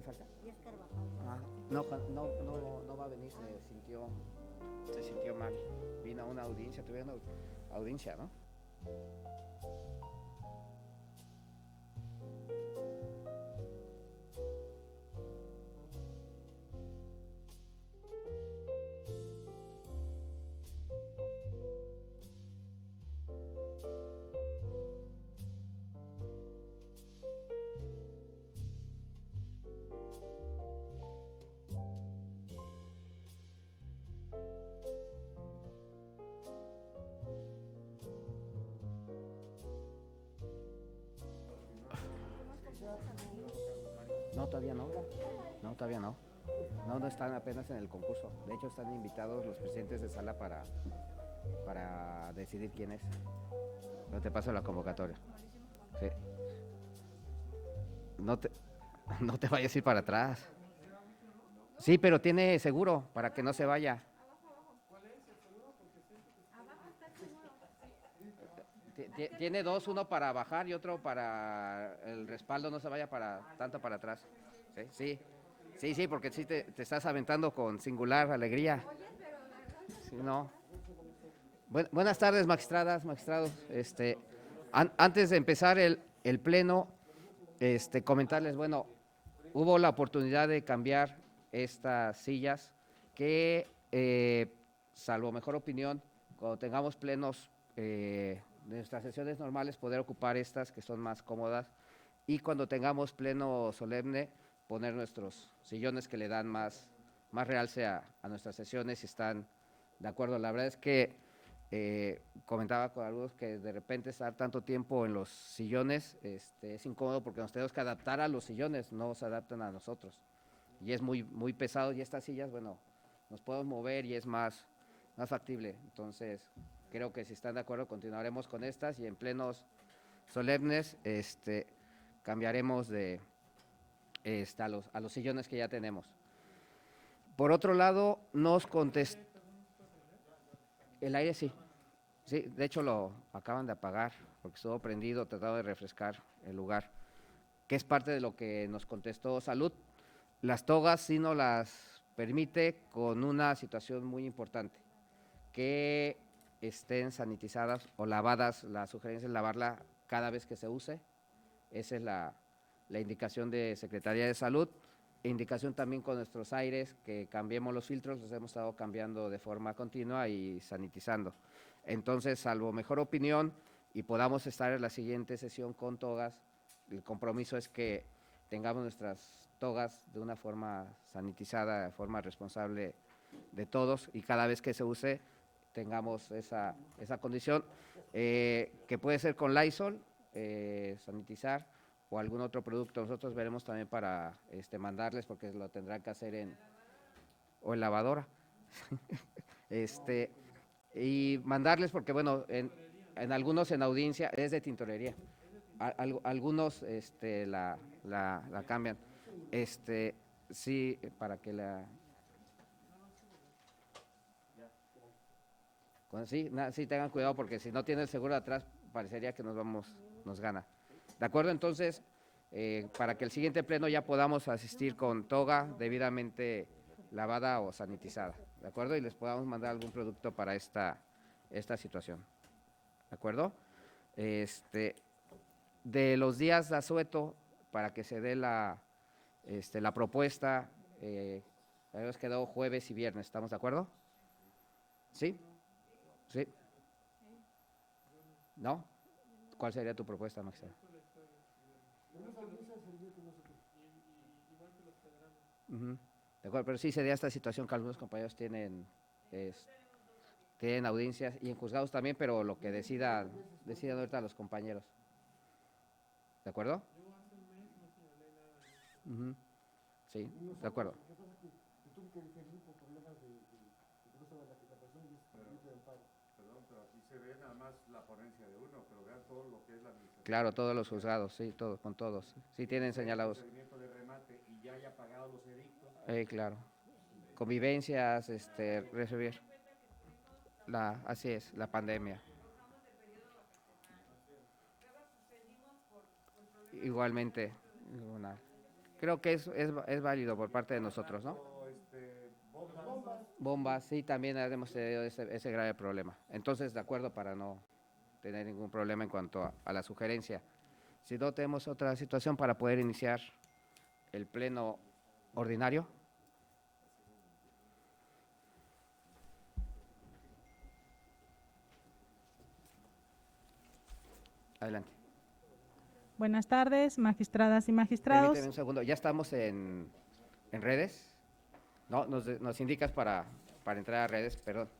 falta? Díaz Carvajal. Ah, no va a venir, se sintió mal. Vino a una audiencia, tuvieron una audiencia, ¿no? No, todavía no. No, todavía no. No están apenas en el concurso. De hecho, están invitados los presidentes de sala para decidir quién es. No te paso la convocatoria. Sí. No te, no te vayas a ir para atrás. Sí, pero tiene seguro para que no se vaya. Tiene dos, uno para bajar y otro para el respaldo, no se vaya tanto para atrás. Sí, porque sí te estás aventando con singular alegría. Sí, no. Buenas tardes, magistrados. Antes de empezar el pleno, comentarles, bueno, hubo la oportunidad de cambiar estas sillas que, salvo mejor opinión, cuando tengamos plenos de nuestras sesiones normales, poder ocupar estas que son más cómodas, y cuando tengamos pleno solemne, poner nuestros sillones que le dan más realce a nuestras sesiones, si están de acuerdo. La verdad es que comentaba con algunos que de repente estar tanto tiempo en los sillones es incómodo porque nos tenemos que adaptar a los sillones, no se adaptan a nosotros. Y es muy pesado, y estas sillas, bueno, nos podemos mover y es más factible. Entonces, creo que si están de acuerdo, continuaremos con estas, y en plenos solemnes cambiaremos a los sillones que ya tenemos. Por otro lado, nos contestó el aire, sí. Sí, de hecho lo acaban de apagar porque estuvo prendido, tratado de refrescar el lugar, que es parte de lo que nos contestó Salud. Las togas sí nos las permite con una situación muy importante, que estén sanitizadas o lavadas. La sugerencia es lavarla cada vez que se use. Esa es la indicación de Secretaría de Salud. Indicación también con nuestros aires, que cambiemos los filtros, los hemos estado cambiando de forma continua y sanitizando. Entonces, salvo mejor opinión y podamos estar en la siguiente sesión con togas, el compromiso es que tengamos nuestras togas de una forma sanitizada, de forma responsable de todos, y cada vez que se use tengamos esa condición, que puede ser con Lysol, sanitizar, o algún otro producto. Nosotros veremos también para mandarles, porque lo tendrán que hacer en lavadora. Y mandarles, porque bueno, en algunos en audiencia es de tintorería. Algunos la cambian. Sí, para que sí, tengan cuidado, porque si no tiene el seguro de atrás, parecería que nos gana. ¿De acuerdo? Entonces, para que el siguiente pleno ya podamos asistir con toga debidamente lavada o sanitizada, ¿de acuerdo? Y les podamos mandar algún producto para esta situación, ¿de acuerdo? De los días de asueto, para que se dé la propuesta, habíamos quedado jueves y viernes, ¿estamos de acuerdo? ¿Sí? ¿Sí? ¿No? ¿Cuál sería tu propuesta, Maxa? Uh-huh. De acuerdo, pero sí sería esta situación que algunos compañeros tienen audiencias, y en juzgados también, pero lo que decidan ahorita los compañeros. ¿De acuerdo? Uh-huh. Sí, de acuerdo. Claro, todos los juzgados, sí, todos, con todos. Sí, tienen señalados. Claro. Convivencias, recibir. Así es, la pandemia. Igualmente. Creo que es válido por parte de nosotros, ¿no? Bombas, sí, también hemos tenido ese grave problema. Entonces, de acuerdo para no tener ningún problema en cuanto a la sugerencia. Si no tenemos otra situación para poder iniciar el pleno ordinario. Adelante. Buenas tardes, magistradas y magistrados. Permíteme un segundo, ya estamos en redes. No, nos indicas para entrar a redes, perdón.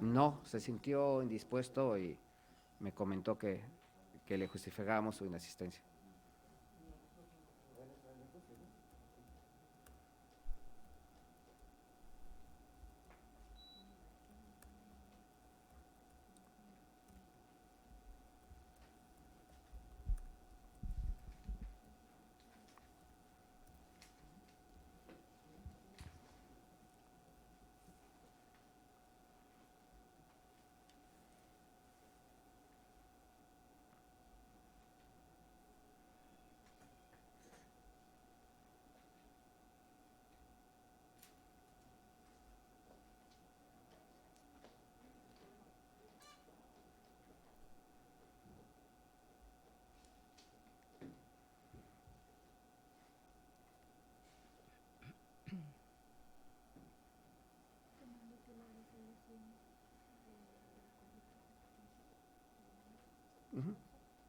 No, se sintió indispuesto y me comentó que le justificábamos su inasistencia.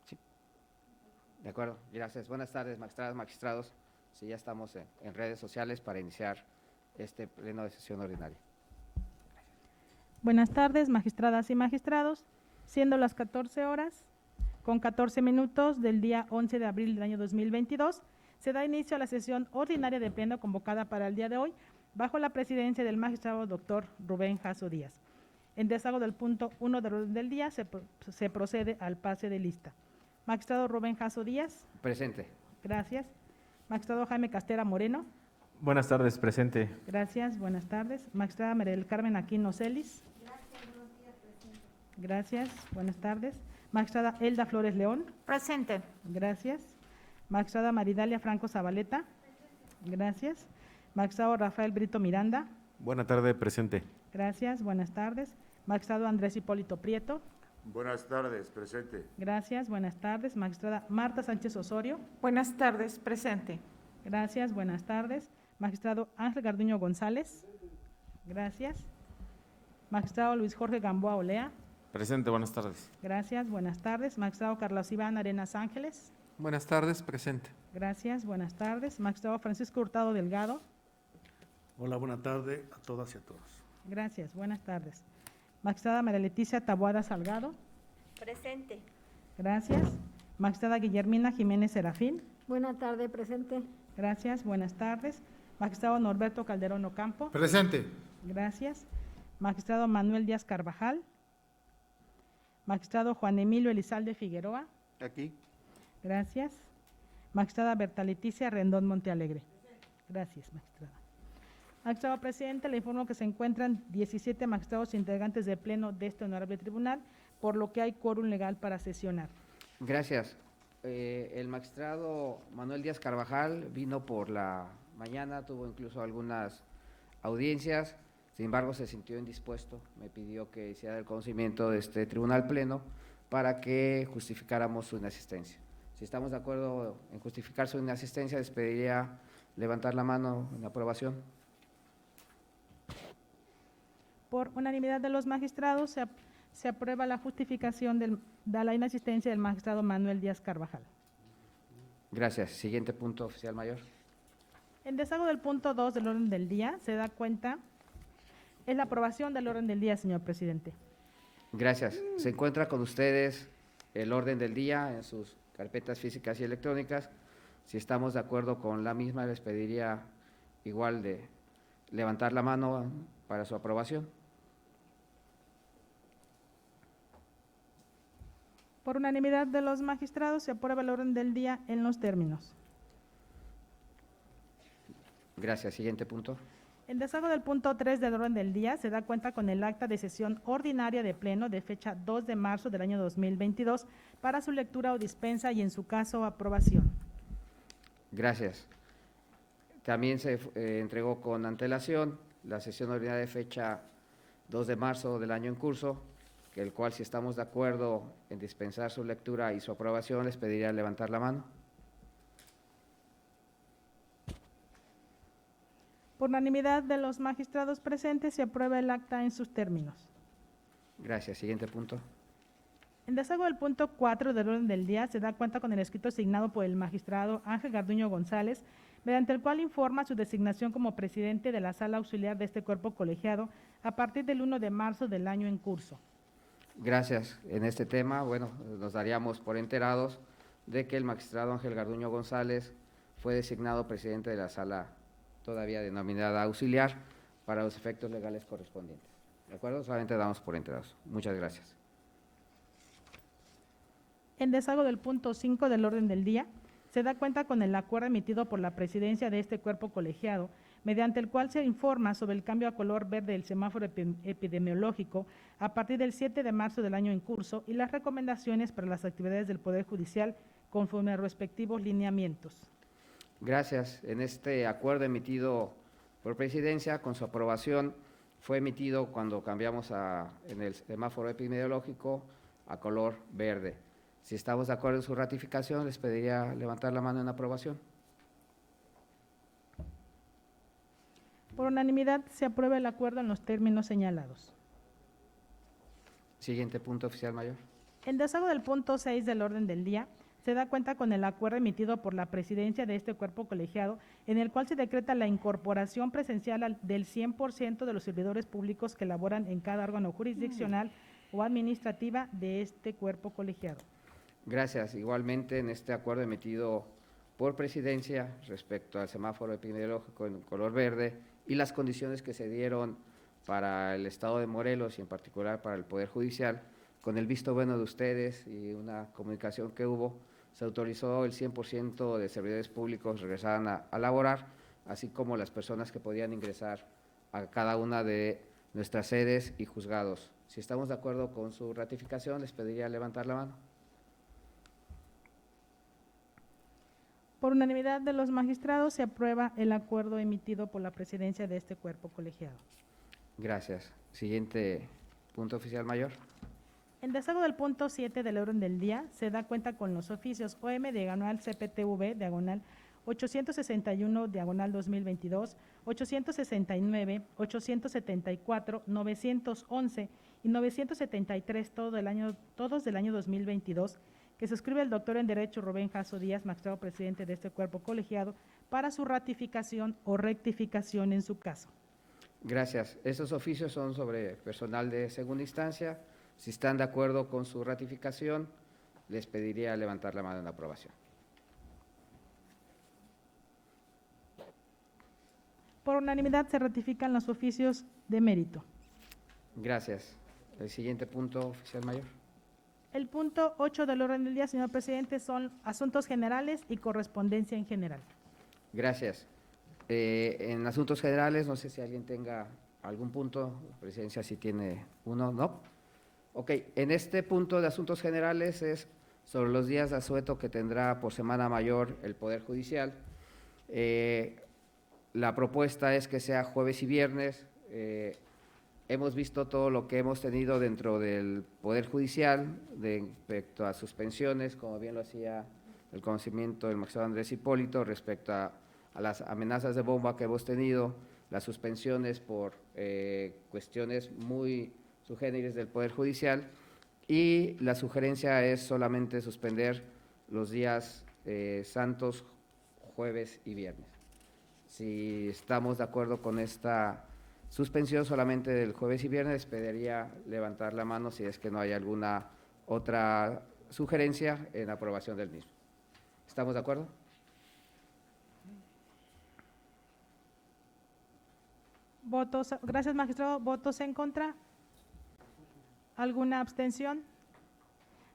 Sí. De acuerdo, gracias. Buenas tardes, magistradas, magistrados. Sí, ya estamos en redes sociales para iniciar este pleno de sesión ordinaria. Buenas tardes, magistradas y magistrados. Siendo las 14 horas, con 14 minutos del día 11 de abril del año 2022, se da inicio a la sesión ordinaria de pleno convocada para el día de hoy, bajo la presidencia del magistrado doctor Rubén Jasso Díaz. En desahogo del punto 1 del orden del día, se procede al pase de lista. Magistrado Rubén Jasso Díaz. Presente. Gracias. Magistrado Jaime Castera Moreno. Buenas tardes, presente. Gracias, buenas tardes. Magistrada María del Carmen Aquino Celis. Gracias, buenos días, presente. Gracias, buenas tardes. Magistrada Elda Flores León. Presente. Gracias. Magistrada Maridalia Franco Zabaleta. Gracias. Magistrado Rafael Brito Miranda. Buena tarde, presente. Gracias, buenas tardes. Magistrado Andrés Hipólito Prieto. Buenas tardes, presente. Gracias, buenas tardes. Magistrada Marta Sánchez Osorio. Buenas tardes, presente. Gracias, buenas tardes. Magistrado Ángel Garduño González. Gracias. Magistrado Luis Jorge Gamboa Olea. Presente, buenas tardes. Gracias, buenas tardes. Magistrado Carlos Iván Arenas Ángeles. Buenas tardes, presente. Gracias, buenas tardes. Magistrado Francisco Hurtado Delgado. Hola, buena tarde a todas y a todos. Gracias, buenas tardes. Magistrada María Leticia Taboada Salgado. Presente. Gracias. Magistrada Guillermina Jiménez Serafín. Buena tarde, presente. Gracias, buenas tardes. Magistrado Norberto Calderón Ocampo. Presente. Gracias. Magistrado Manuel Díaz Carvajal. Magistrado Juan Emilio Elizalde Figueroa. Aquí. Gracias. Magistrada Berta Leticia Rendón Montealegre. Gracias, magistrada. Magistrado presidente, le informo que se encuentran 17 magistrados integrantes del pleno de este honorable tribunal, por lo que hay quórum legal para sesionar. Gracias. El magistrado Manuel Díaz Carvajal vino por la mañana, tuvo incluso algunas audiencias, sin embargo se sintió indispuesto, me pidió que hiciera el conocimiento de este tribunal pleno para que justificáramos su inasistencia. Si estamos de acuerdo en justificar su inasistencia, les pediría levantar la mano en aprobación. Por unanimidad de los magistrados, se aprueba la justificación de la inasistencia del magistrado Manuel Díaz Carvajal. Gracias. Siguiente punto, oficial mayor. En desahogo del punto 2 del orden del día, se da cuenta, es la aprobación del orden del día, señor presidente. Gracias. Se encuentra con ustedes el orden del día en sus carpetas físicas y electrónicas. Si estamos de acuerdo con la misma, les pediría igual de levantar la mano para su aprobación. Por unanimidad de los magistrados, se aprueba el orden del día en los términos. Gracias. Siguiente punto. En desacuerdo del punto 3 del orden del día, se da cuenta con el acta de sesión ordinaria de pleno de fecha 2 de marzo del año 2022 para su lectura o dispensa y, en su caso, aprobación. Gracias. También se entregó con antelación la sesión ordinaria de fecha 2 de marzo del año en curso, el cual, si estamos de acuerdo en dispensar su lectura y su aprobación, les pediría levantar la mano. Por unanimidad de los magistrados presentes, se aprueba el acta en sus términos. Gracias. Siguiente punto. En desacuerdo del punto 4 del orden del día, se da cuenta con el escrito asignado por el magistrado Ángel Garduño González, mediante el cual informa su designación como presidente de la sala auxiliar de este cuerpo colegiado a partir del 1 de marzo del año en curso. Gracias. En este tema, bueno, nos daríamos por enterados de que el magistrado Ángel Garduño González fue designado presidente de la sala todavía denominada auxiliar para los efectos legales correspondientes. ¿De acuerdo? Solamente damos por enterados. Muchas gracias. En desacuerdo del punto 5 del orden del día, se da cuenta con el acuerdo emitido por la presidencia de este cuerpo colegiado, mediante el cual se informa sobre el cambio a color verde del semáforo epidemiológico a partir del 7 de marzo del año en curso y las recomendaciones para las actividades del Poder Judicial conforme a respectivos lineamientos. Gracias. En este acuerdo emitido por presidencia, con su aprobación, fue emitido cuando cambiamos en el semáforo epidemiológico a color verde. Si estamos de acuerdo en su ratificación, les pediría levantar la mano en aprobación. Por unanimidad, se aprueba el acuerdo en los términos señalados. Siguiente punto, oficial mayor. En desacuerdo del punto 6 del orden del día, se da cuenta con el acuerdo emitido por la presidencia de este cuerpo colegiado, en el cual se decreta la incorporación presencial del 100% de los servidores públicos que laboran en cada órgano jurisdiccional o administrativa de este cuerpo colegiado. Gracias. Igualmente, en este acuerdo emitido por presidencia respecto al semáforo epidemiológico en color verde y las condiciones que se dieron para el Estado de Morelos y en particular para el Poder Judicial, con el visto bueno de ustedes y una comunicación que hubo, se autorizó el 100% de servidores públicos regresaran a laborar, así como las personas que podían ingresar a cada una de nuestras sedes y juzgados. Si estamos de acuerdo con su ratificación, les pediría levantar la mano. Por unanimidad de los magistrados, se aprueba el acuerdo emitido por la presidencia de este cuerpo colegiado. Gracias. Siguiente punto, oficial mayor. En desacuerdo del punto 7 del orden del día, se da cuenta con los oficios OM/CPTV, 861/2022, 869, 874, 911 y 973, todos del año 2022, que suscribe el doctor en Derecho Rubén Jasso Díaz, magistrado presidente de este cuerpo colegiado, para su ratificación o rectificación en su caso. Gracias. Estos oficios son sobre personal de segunda instancia. Si están de acuerdo con su ratificación, les pediría levantar la mano en aprobación. Por unanimidad se ratifican los oficios de mérito. Gracias. El siguiente punto, oficial mayor. El punto 8 del orden del día, señor presidente, son asuntos generales y correspondencia en general. Gracias. En asuntos generales, no sé si alguien tenga algún punto, presidencia si tiene uno, ¿no? Ok, en este punto de asuntos generales es sobre los días de asueto que tendrá por semana mayor el Poder Judicial. La propuesta es que sea jueves y viernes. Hemos visto todo lo que hemos tenido dentro del Poder Judicial respecto a suspensiones, como bien lo hacía el conocimiento del magistrado Andrés Hipólito, respecto a las amenazas de bomba que hemos tenido, las suspensiones por cuestiones muy subgéneres del Poder Judicial, y la sugerencia es solamente suspender los días santos, jueves y viernes. Si estamos de acuerdo con esta suspensión solamente del jueves y viernes, pediría levantar la mano si es que no hay alguna otra sugerencia en aprobación del mismo. ¿Estamos de acuerdo? Votos, gracias, magistrado. ¿Votos en contra? ¿Alguna abstención?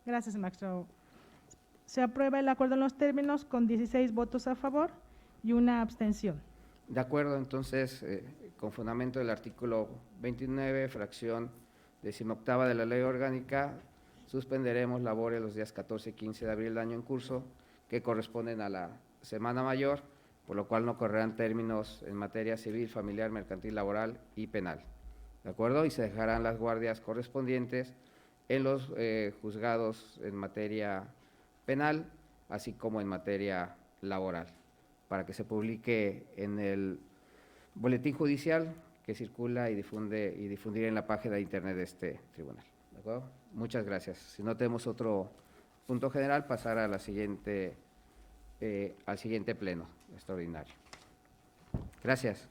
Gracias, magistrado. Se aprueba el acuerdo en los términos con 16 votos a favor y una abstención. De acuerdo, entonces, con fundamento del artículo 29, fracción 18ª de la Ley Orgánica, suspenderemos labores los días 14 y 15 de abril del año en curso, que corresponden a la Semana Mayor, por lo cual no correrán términos en materia civil, familiar, mercantil, laboral y penal. ¿De acuerdo? Y se dejarán las guardias correspondientes en los juzgados en materia penal, así como en materia laboral, para que se publique en el boletín judicial que circula y difundir en la página de internet de este tribunal. ¿De acuerdo? Muchas gracias. Si no tenemos otro punto general, pasar a la siguiente, al siguiente pleno extraordinario. Gracias.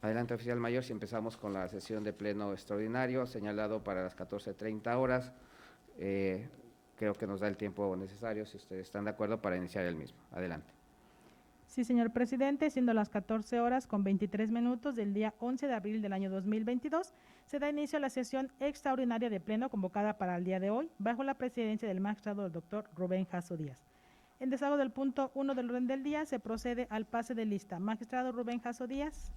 Adelante, oficial mayor, si empezamos con la sesión de pleno extraordinario, señalado para las 14:30 horas. Creo que nos da el tiempo necesario, si ustedes están de acuerdo, para iniciar el mismo. Adelante. Sí, señor presidente, siendo las 14 horas con 23 minutos del día 11 de abril del año 2022, se da inicio a la sesión extraordinaria de pleno convocada para el día de hoy, bajo la presidencia del magistrado el doctor Rubén Jasso Díaz. En desahogo del punto 1 del orden del día, se procede al pase de lista. Magistrado Rubén Jasso Díaz.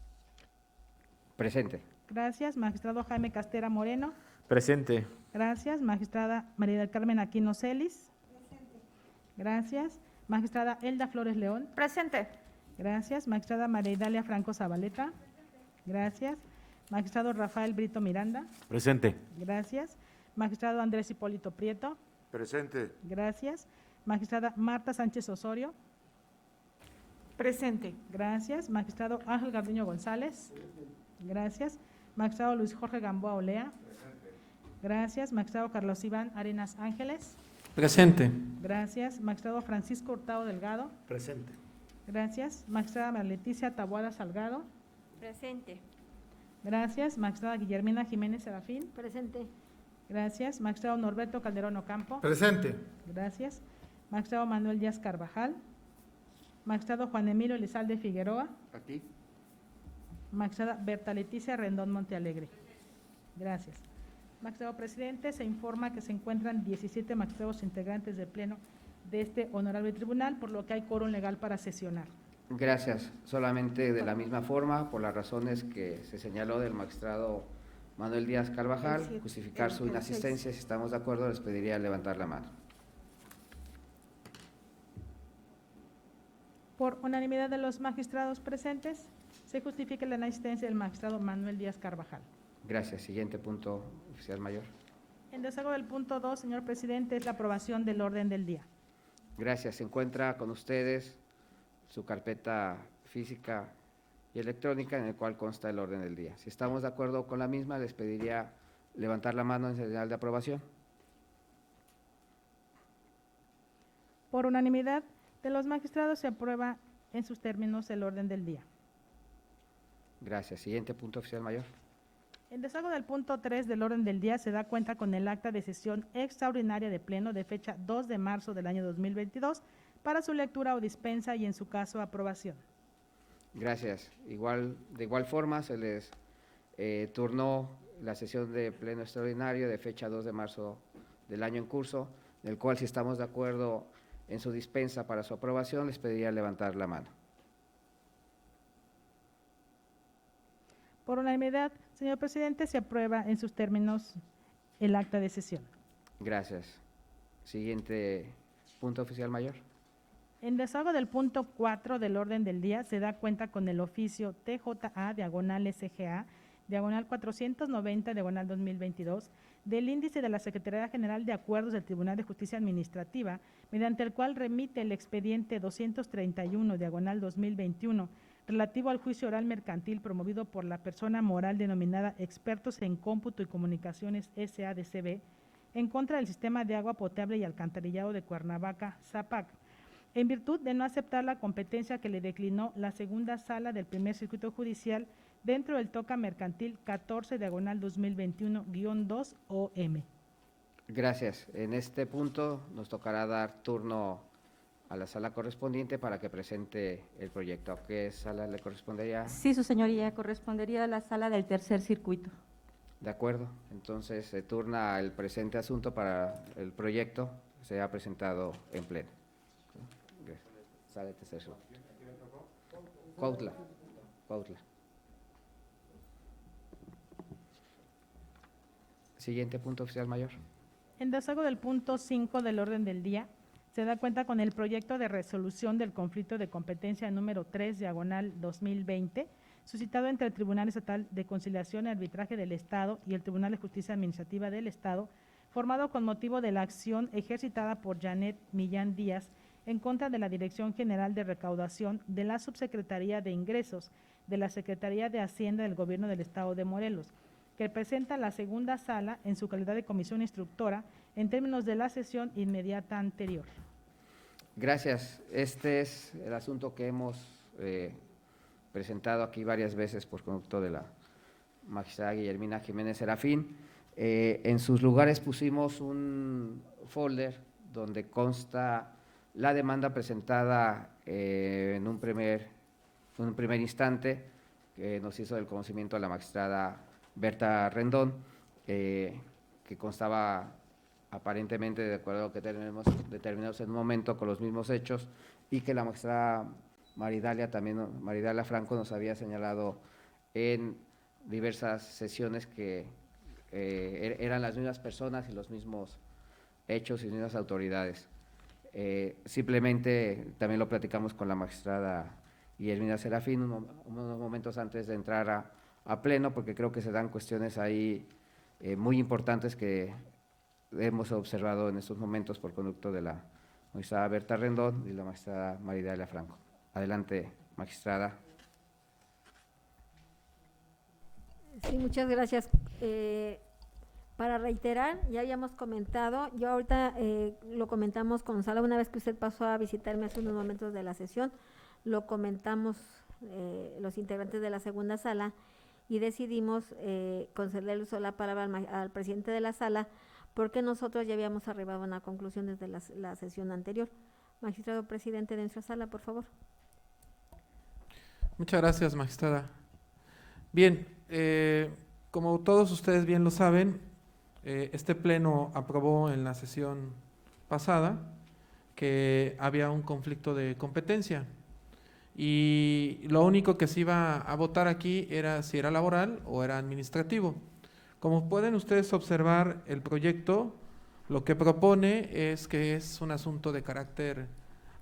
Presente. Gracias. Magistrado Jaime Castera Moreno. Presente. Gracias. Magistrada María del Carmen Aquino Celis. Gracias. Magistrada Elda Flores León. Presente. Gracias. Magistrada María Idalia Franco Zabaleta. Gracias. Magistrado Rafael Brito Miranda. Presente. Gracias. Magistrado Andrés Hipólito Prieto. Presente. Gracias. Magistrada Marta Sánchez Osorio. Presente. Gracias. Magistrado Ángel Garduño González. Gracias. Magistrado Luis Jorge Gamboa Olea. Gracias. Magistrado Carlos Iván Arenas Ángeles. Presente. Gracias. Magistrado Francisco Hurtado Delgado. Presente. Gracias. Magistrada María Leticia Taboada Salgado. Presente. Gracias. Magistrada Guillermina Jiménez Serafín. Presente. Gracias. Magistrado Norberto Calderón Ocampo. Presente. Gracias. Magistrado Manuel Díaz Carvajal. Magistrado Juan Emilio Elizalde Figueroa. Aquí. Magistrada Berta Leticia Rendón Montealegre. Gracias. Magistrado presidente, se informa que se encuentran 17 magistrados integrantes del pleno de este honorable tribunal, por lo que hay quórum legal para sesionar. Gracias. Solamente de la misma forma, por las razones que se señaló del magistrado Manuel Díaz Carvajal, justificar su inasistencia. Si estamos de acuerdo, les pediría levantar la mano. Por unanimidad de los magistrados presentes, se justifica la inasistencia del magistrado Manuel Díaz Carvajal. Gracias. Siguiente punto, oficial mayor. En desahogo del punto 2, señor presidente, es la aprobación del orden del día. Gracias. Se encuentra con ustedes su carpeta física y electrónica, en el cual consta el orden del día. Si estamos de acuerdo con la misma, les pediría levantar la mano en señal de aprobación. Por unanimidad de los magistrados, se aprueba en sus términos el orden del día. Gracias. Siguiente punto, oficial mayor. En desahogo del punto 3 del orden del día, se da cuenta con el acta de sesión extraordinaria de pleno de fecha 2 de marzo del año 2022 para su lectura o dispensa y, en su caso, aprobación. Gracias. De igual forma, se les turnó la sesión de pleno extraordinario de fecha 2 de marzo del año en curso, del cual, si estamos de acuerdo en su dispensa para su aprobación, les pediría levantar la mano. Por unanimidad, señor presidente, se aprueba en sus términos el acta de sesión. Gracias. Siguiente punto, oficial mayor. En desahogo del punto 4 del orden del día, se da cuenta con el oficio TJA/SGA, diagonal 490, diagonal 2022, del índice de la Secretaría General de Acuerdos del Tribunal de Justicia Administrativa, mediante el cual remite el expediente 231, diagonal 2021, relativo al juicio oral mercantil promovido por la persona moral denominada Expertos en Cómputo y Comunicaciones S.A.D.C.B. en contra del Sistema de Agua Potable y Alcantarillado de Cuernavaca, ZAPAC, en virtud de no aceptar la competencia que le declinó la segunda sala del primer circuito judicial dentro del toca mercantil 14, diagonal 2021-2 OM. Gracias. En este punto nos tocará dar turno a la sala correspondiente para que presente el proyecto. ¿A qué sala le correspondería? Sí, su señoría, correspondería a la sala del tercer circuito. De acuerdo, entonces se turna el presente asunto para el proyecto que se ha presentado en pleno. Sala de tercer circuito. Cuautla. Siguiente punto, oficial mayor. En desahogo del punto 5 del orden del día, se da cuenta con el proyecto de resolución del conflicto de competencia número 3, diagonal 2020, suscitado entre el Tribunal Estatal de Conciliación y Arbitraje del Estado y el Tribunal de Justicia Administrativa del Estado, formado con motivo de la acción ejercitada por Janet Millán Díaz en contra de la Dirección General de Recaudación de la Subsecretaría de Ingresos de la Secretaría de Hacienda del Gobierno del Estado de Morelos, que presenta la segunda sala en su calidad de comisión instructora en términos de la sesión inmediata anterior. Gracias. Este es el asunto que hemos presentado aquí varias veces por conducto de la magistrada Guillermina Jiménez Serafín. En sus lugares pusimos un folder donde consta la demanda presentada en un primer instante que nos hizo el conocimiento a la magistrada Berta Rendón, que constaba aparentemente, de acuerdo a lo que tenemos determinados en un momento, con los mismos hechos, y que la magistrada Maridalia Franco nos había señalado en diversas sesiones que eran las mismas personas y los mismos hechos y las mismas autoridades. Simplemente también lo platicamos con la magistrada Guillermina Serafín unos momentos antes de entrar a pleno, porque creo que se dan cuestiones ahí muy importantes que hemos observado en estos momentos por conducto de la magistrada Berta Rendón y la magistrada Maridalia Franco. Adelante, magistrada. Sí, muchas gracias. Para reiterar, ya habíamos comentado, yo ahorita lo comentamos con Sala, una vez que usted pasó a visitarme hace unos momentos de la sesión, lo comentamos los integrantes de la segunda sala y decidimos concederle el uso de la palabra al presidente de la sala, porque nosotros ya habíamos arribado a una conclusión desde la sesión anterior. Magistrado presidente de nuestra sala, por favor. Muchas gracias, magistrada. Bien, como todos ustedes bien lo saben, este pleno aprobó en la sesión pasada que había un conflicto de competencia y lo único que se iba a votar aquí era si era laboral o era administrativo. Como pueden ustedes observar, el proyecto lo que propone es que es un asunto de carácter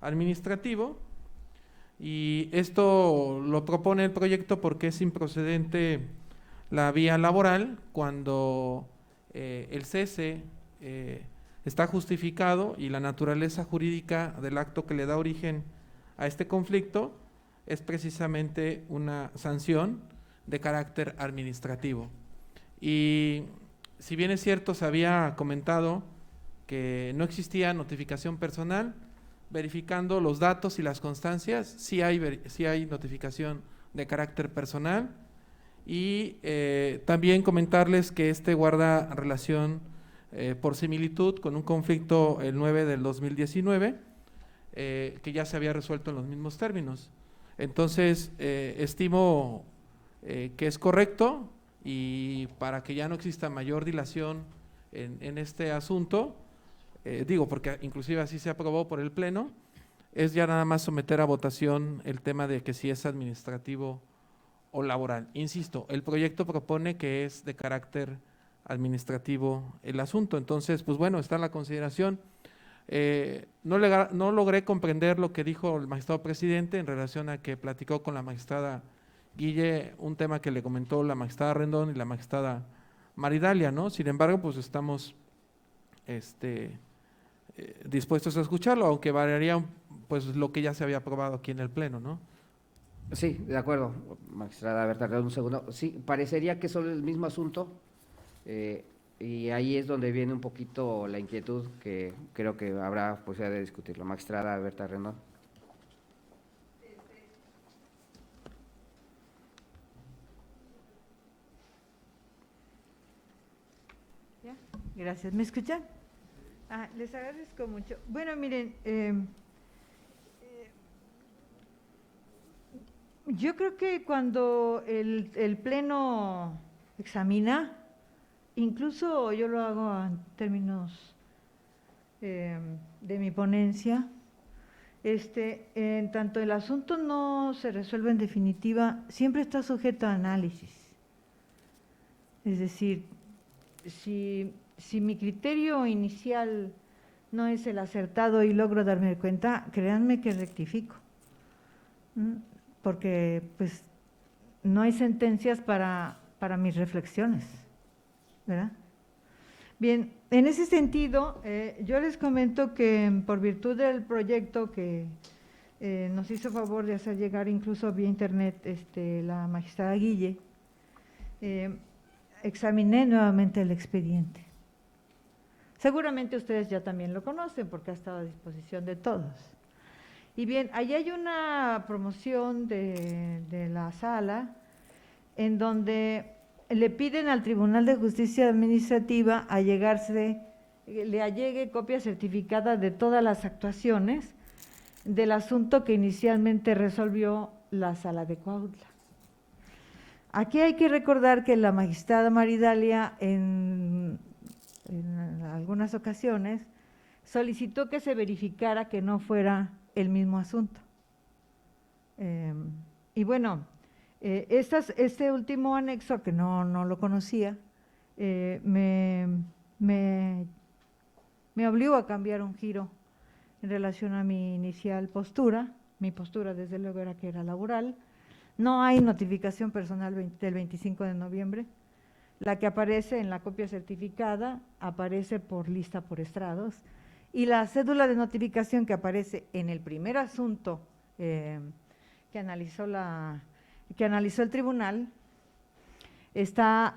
administrativo y esto lo propone el proyecto porque es improcedente la vía laboral cuando el cese está justificado y la naturaleza jurídica del acto que le da origen a este conflicto es precisamente una sanción de carácter administrativo. Y si bien es cierto, se había comentado que no existía notificación personal, verificando los datos y las constancias, sí hay notificación de carácter personal y también comentarles que este guarda relación por similitud con un conflicto el 9 del 2019 que ya se había resuelto en los mismos términos. Entonces, estimo que es correcto y para que ya no exista mayor dilación en este asunto, digo porque inclusive así se aprobó por el Pleno, es ya nada más someter a votación el tema de que si es administrativo o laboral. Insisto, el proyecto propone que es de carácter administrativo el asunto, entonces pues bueno, está la consideración. No logré comprender lo que dijo el magistrado presidente en relación a que platicó con la magistrada Guille un tema que le comentó la magistrada Rendón y la magistrada Maridalia, ¿no? Sin embargo, pues estamos dispuestos a escucharlo, aunque variaría pues lo que ya se había aprobado aquí en el Pleno, ¿no? Sí, de acuerdo, magistrada Berta Rendón, un segundo. Sí, parecería que es solo el mismo asunto, y ahí es donde viene un poquito la inquietud que creo que habrá posibilidad de discutirlo. Magistrada Berta Rendón. ¿Ya? Gracias. ¿Me escuchan? Les agradezco mucho. Bueno, miren, Yo creo que cuando el Pleno examina, incluso yo lo hago en términos de mi ponencia, en tanto el asunto no se resuelve en definitiva, siempre está sujeto a análisis. Es decir, si mi criterio inicial no es el acertado y logro darme cuenta, créanme que rectifico. Porque pues no hay sentencias para mis reflexiones, ¿verdad? Bien, en ese sentido, yo les comento que por virtud del proyecto que nos hizo favor de hacer llegar incluso vía internet la magistrada Guille, examiné nuevamente el expediente. Seguramente ustedes ya también lo conocen porque ha estado a disposición de todos. Y bien, ahí hay una promoción de la sala en donde le piden al Tribunal de Justicia Administrativa le allegue copia certificada de todas las actuaciones del asunto que inicialmente resolvió la sala de Cuautla. Aquí hay que recordar que la magistrada Maridalia en algunas ocasiones solicitó que se verificara que no fuera el mismo asunto. Y bueno, este último anexo, que no lo conocía, me obligó a cambiar un giro en relación a mi inicial postura. Mi postura, desde luego, era que era laboral. No hay notificación personal del 25 de noviembre. La que aparece en la copia certificada aparece por lista por estrados, y la cédula de notificación que aparece en el primer asunto que analizó el tribunal,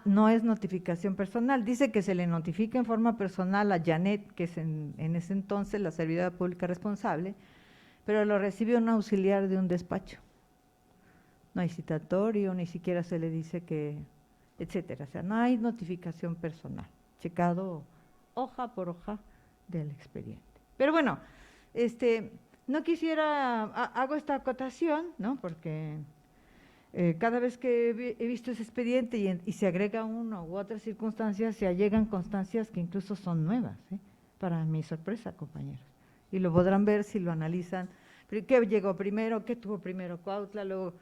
no es notificación personal. Dice que se le notifica en forma personal a Janet, que es en ese entonces la servidora pública responsable, pero lo recibió un auxiliar de un despacho. No hay citatorio, ni siquiera se le dice que, etcétera. O sea, no hay notificación personal, checado hoja por hoja del expediente. Pero bueno, no quisiera, hago esta acotación, ¿no? Porque cada vez que he visto ese expediente y se agrega una u otra circunstancia, se allegan constancias que incluso son nuevas, para mi sorpresa, compañeros. Y lo podrán ver si lo analizan. ¿Qué llegó primero? ¿Qué tuvo primero Cuautla? Luego,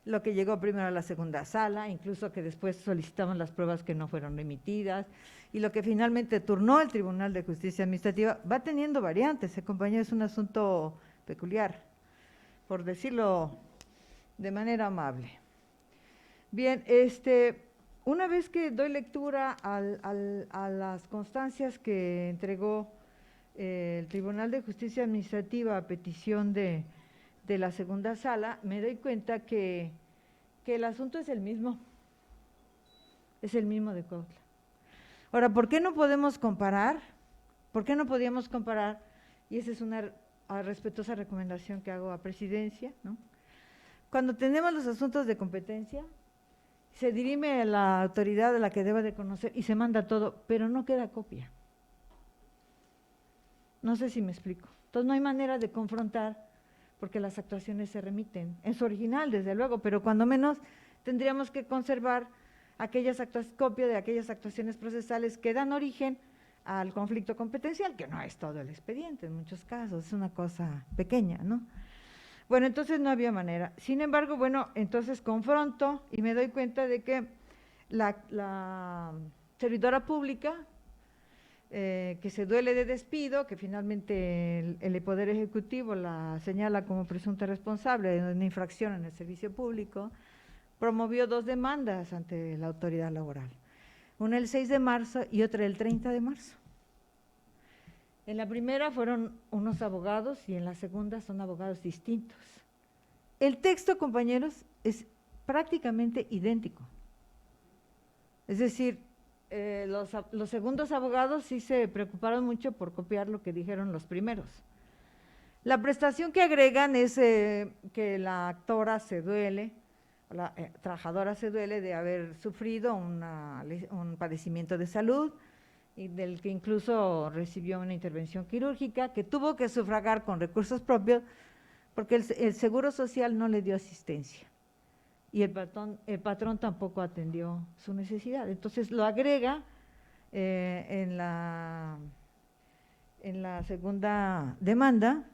lo que llegó primero a la segunda sala, incluso que después solicitamos las pruebas que no fueron remitidas, y lo que finalmente turnó el Tribunal de Justicia Administrativa. Va teniendo variantes, compañero, es un asunto peculiar, por decirlo de manera amable. Bien, una vez que doy lectura a las constancias que entregó el Tribunal de Justicia Administrativa a petición de la segunda sala, me doy cuenta que el asunto es el mismo de Cuautla. Ahora, ¿por qué no podemos comparar? ¿Por qué no podíamos comparar? Y esa es una respetuosa recomendación que hago a Presidencia, ¿no? Cuando tenemos los asuntos de competencia, se dirime a la autoridad a la que deba de conocer y se manda todo, pero no queda copia. No sé si me explico. Entonces no hay manera de confrontar, porque las actuaciones se remiten, en su original, desde luego, pero cuando menos tendríamos que conservar copia de aquellas actuaciones procesales que dan origen al conflicto competencial, que no es todo el expediente en muchos casos, es una cosa pequeña, ¿no? Bueno, entonces no había manera. Sin embargo, bueno, entonces confronto y me doy cuenta de que la servidora pública, que se duele de despido, que finalmente el Poder Ejecutivo la señala como presunta responsable de una infracción en el servicio público, promovió 2 demandas ante la autoridad laboral, una el 6 de marzo y otra el 30 de marzo. En la primera fueron unos abogados y en la segunda son abogados distintos. El texto, compañeros, es prácticamente idéntico. Es decir, los segundos abogados sí se preocuparon mucho por copiar lo que dijeron los primeros. La prestación que agregan es que la actora se duele, la trabajadora se duele de haber sufrido un padecimiento de salud, y del que incluso recibió una intervención quirúrgica, que tuvo que sufragar con recursos propios porque el Seguro Social no le dio asistencia. y el patrón tampoco atendió su necesidad. Entonces lo agrega en la segunda demanda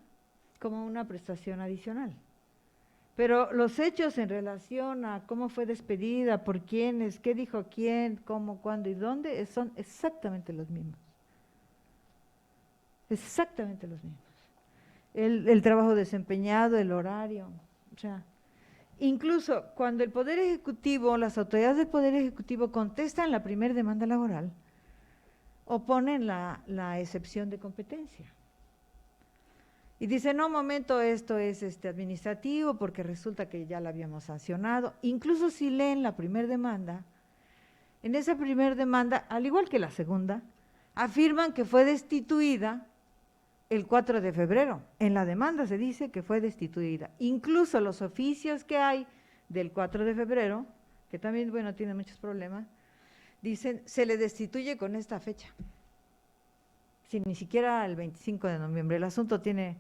como una prestación adicional. Pero los hechos en relación a cómo fue despedida, por quiénes, qué dijo quién, cómo, cuándo y dónde, son exactamente los mismos. Exactamente los mismos. El trabajo desempeñado, el horario, o sea, incluso cuando el Poder Ejecutivo, las autoridades del Poder Ejecutivo contestan la primera demanda laboral, oponen la excepción de competencia. Y dicen, no, momento, esto es administrativo porque resulta que ya la habíamos sancionado. Incluso si leen la primera demanda, en esa primera demanda, al igual que la segunda, afirman que fue destituida el 4 de febrero. En la demanda se dice que fue destituida. Incluso los oficios que hay del 4 de febrero, que también, bueno, tienen muchos problemas, dicen, se le destituye con esta fecha. Sin ni siquiera el 25 de noviembre. El asunto tiene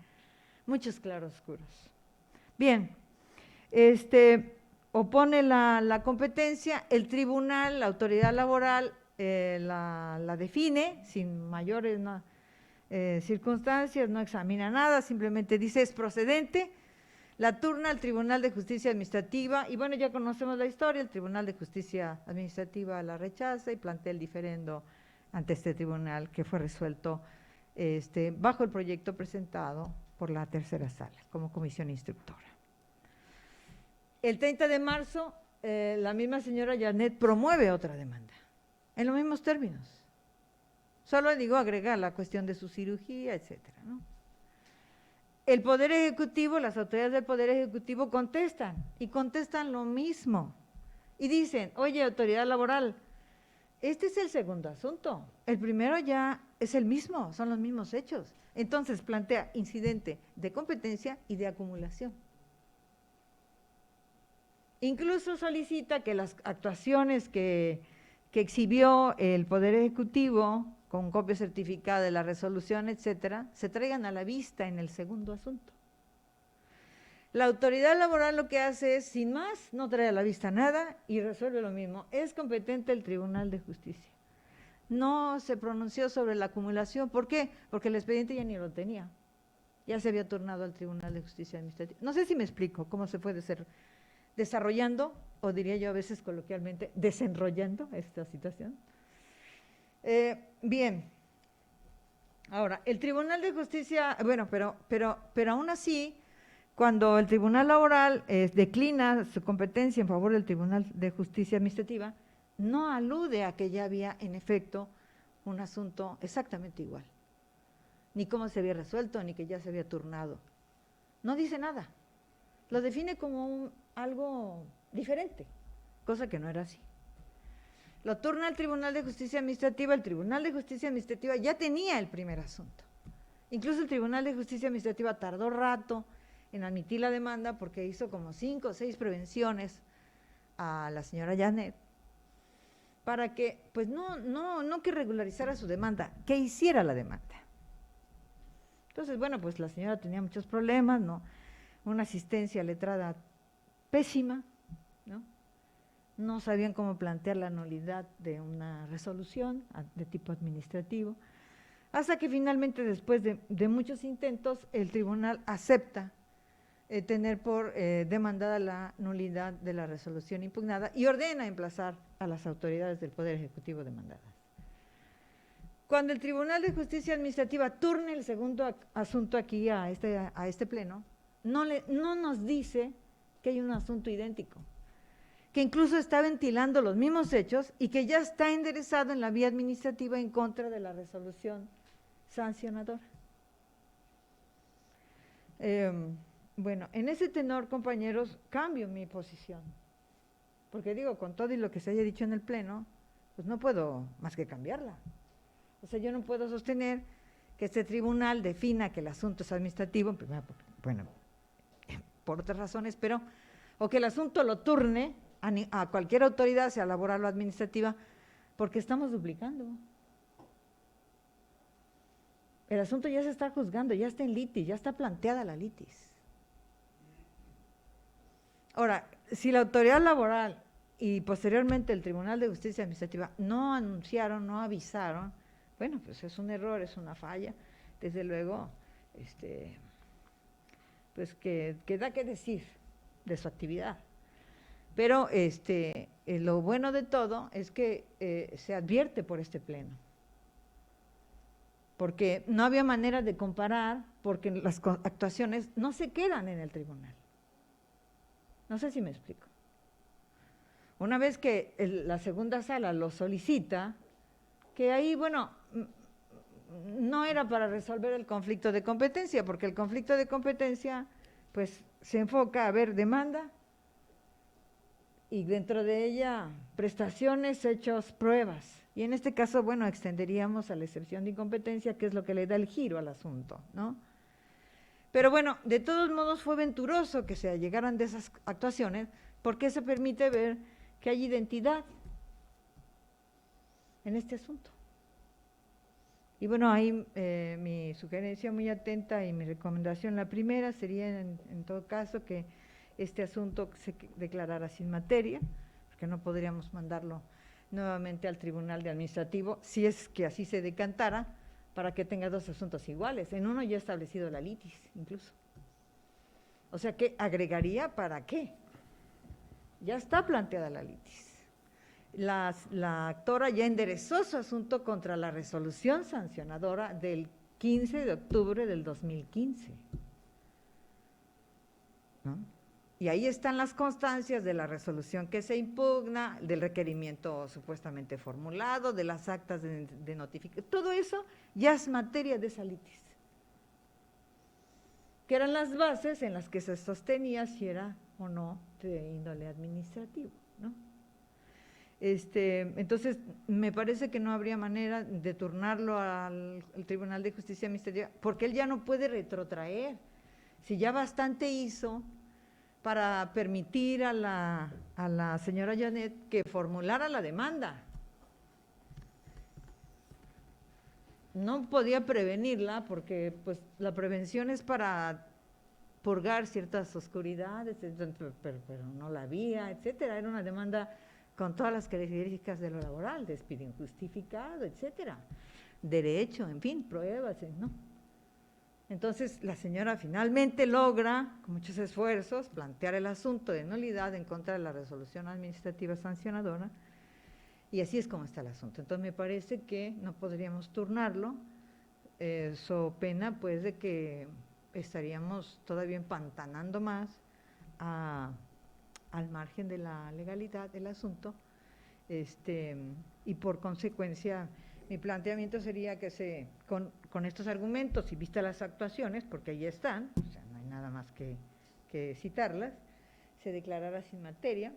muchos claroscuros. Bien, opone la competencia, el tribunal, la autoridad laboral la define sin mayores circunstancias, no examina nada, simplemente dice es procedente, la turna al Tribunal de Justicia Administrativa, y bueno, ya conocemos la historia, el Tribunal de Justicia Administrativa la rechaza y plantea el diferendo ante este tribunal que fue resuelto bajo el proyecto presentado por la tercera sala como comisión instructora. El 30 de marzo, la misma señora Janet promueve otra demanda, en los mismos términos. Solo agregar la cuestión de su cirugía, etcétera, ¿no? El Poder Ejecutivo, las autoridades del Poder Ejecutivo contestan, y contestan lo mismo. Y dicen, oye, autoridad laboral, este es el segundo asunto. El primero ya es el mismo, son los mismos hechos. Entonces plantea incidente de competencia y de acumulación. Incluso solicita que las actuaciones que exhibió el Poder Ejecutivo con copia certificada de la resolución, etcétera, se traigan a la vista en el segundo asunto. La autoridad laboral lo que hace es, sin más, no trae a la vista nada y resuelve lo mismo. Es competente el Tribunal de Justicia. No se pronunció sobre la acumulación. ¿Por qué? Porque el expediente ya ni lo tenía. Ya se había turnado al Tribunal de Justicia Administrativa. No sé si me explico cómo se puede ser desarrollando, o diría yo a veces coloquialmente, desenrollando esta situación. Bien. Ahora, el Tribunal de Justicia, bueno, pero aún así, cuando el Tribunal Laboral declina su competencia en favor del Tribunal de Justicia Administrativa, no alude a que ya había, en efecto, un asunto exactamente igual, ni cómo se había resuelto, ni que ya se había turnado. No dice nada. Lo define como algo diferente, cosa que no era así. Lo turna al Tribunal de Justicia Administrativa, el Tribunal de Justicia Administrativa ya tenía el primer asunto. Incluso el Tribunal de Justicia Administrativa tardó rato en admitir la demanda porque hizo como 5 o 6 prevenciones a la señora Janet para que, pues no que regularizara su demanda, que hiciera la demanda. Entonces, bueno, pues la señora tenía muchos problemas, ¿no? Una asistencia letrada pésima, ¿no? No sabían cómo plantear la nulidad de una resolución de tipo administrativo, hasta que finalmente, después de muchos intentos, el tribunal acepta tener por demandada la nulidad de la resolución impugnada y ordena emplazar a las autoridades del Poder Ejecutivo demandadas. Cuando el Tribunal de Justicia Administrativa turne el segundo asunto aquí a este pleno, no nos dice que hay un asunto idéntico, que incluso está ventilando los mismos hechos y que ya está enderezado en la vía administrativa en contra de la resolución sancionadora. Bueno, en ese tenor, compañeros, cambio mi posición, porque digo, con todo y lo que se haya dicho en el pleno, pues no puedo más que cambiarla. O sea, yo no puedo sostener que este tribunal defina que el asunto es administrativo, primero, bueno, por otras razones, pero, o que el asunto lo turne a cualquier autoridad, sea laboral o administrativa, porque estamos duplicando. El asunto ya se está juzgando, ya está en litis, ya está planteada la litis. Ahora, si la autoridad laboral y posteriormente el Tribunal de Justicia Administrativa no anunciaron, no avisaron, bueno, pues es un error, es una falla, desde luego, pues que da que decir de su actividad. Pero lo bueno de todo es que se advierte por este pleno, porque no había manera de comparar, porque las actuaciones no se quedan en el tribunal. No sé si me explico. Una vez que la segunda sala lo solicita, que ahí, bueno, no era para resolver el conflicto de competencia, porque el conflicto de competencia, pues, se enfoca a ver demanda y dentro de ella prestaciones, hechos, pruebas. Y en este caso, bueno, extenderíamos a la excepción de incompetencia, que es lo que le da el giro al asunto, ¿no? Pero bueno, de todos modos fue venturoso que se llegaran de esas actuaciones, porque eso permite ver que hay identidad en este asunto. Y bueno, ahí mi sugerencia muy atenta y mi recomendación, la primera sería en todo caso que este asunto se declarara sin materia, porque no podríamos mandarlo nuevamente al Tribunal Administrativo, si es que así se decantara, para que tenga dos asuntos iguales. En uno ya ha establecido la litis, incluso. O sea, ¿qué agregaría para qué? Ya está planteada la litis. La actora ya enderezó su asunto contra la resolución sancionadora del 15 de octubre del 2015. ¿No? Y ahí están las constancias de la resolución que se impugna, del requerimiento supuestamente formulado, de las actas de notificación. Todo eso ya es materia de esa litis, que eran las bases en las que se sostenía si era o no de índole administrativo, ¿no? Entonces, me parece que no habría manera de turnarlo al Tribunal de Justicia Administrativa, porque él ya no puede retrotraer. Si ya bastante hizo para permitir a la señora Janet que formulara la demanda. No podía prevenirla porque pues la prevención es para purgar ciertas oscuridades, pero no la había, etcétera. Era una demanda con todas las características de lo laboral, despido injustificado, etcétera, derecho, en fin, pruebas, ¿no? Entonces, la señora finalmente logra, con muchos esfuerzos, plantear el asunto de nulidad en contra de la resolución administrativa sancionadora, y así es como está el asunto. Entonces, me parece que no podríamos turnarlo, so pena, pues, de que estaríamos todavía empantanando más al margen de la legalidad del asunto, y por consecuencia, mi planteamiento sería que con estos argumentos y vistas las actuaciones, porque ahí están, o sea, no hay nada más que citarlas, se declarara sin materia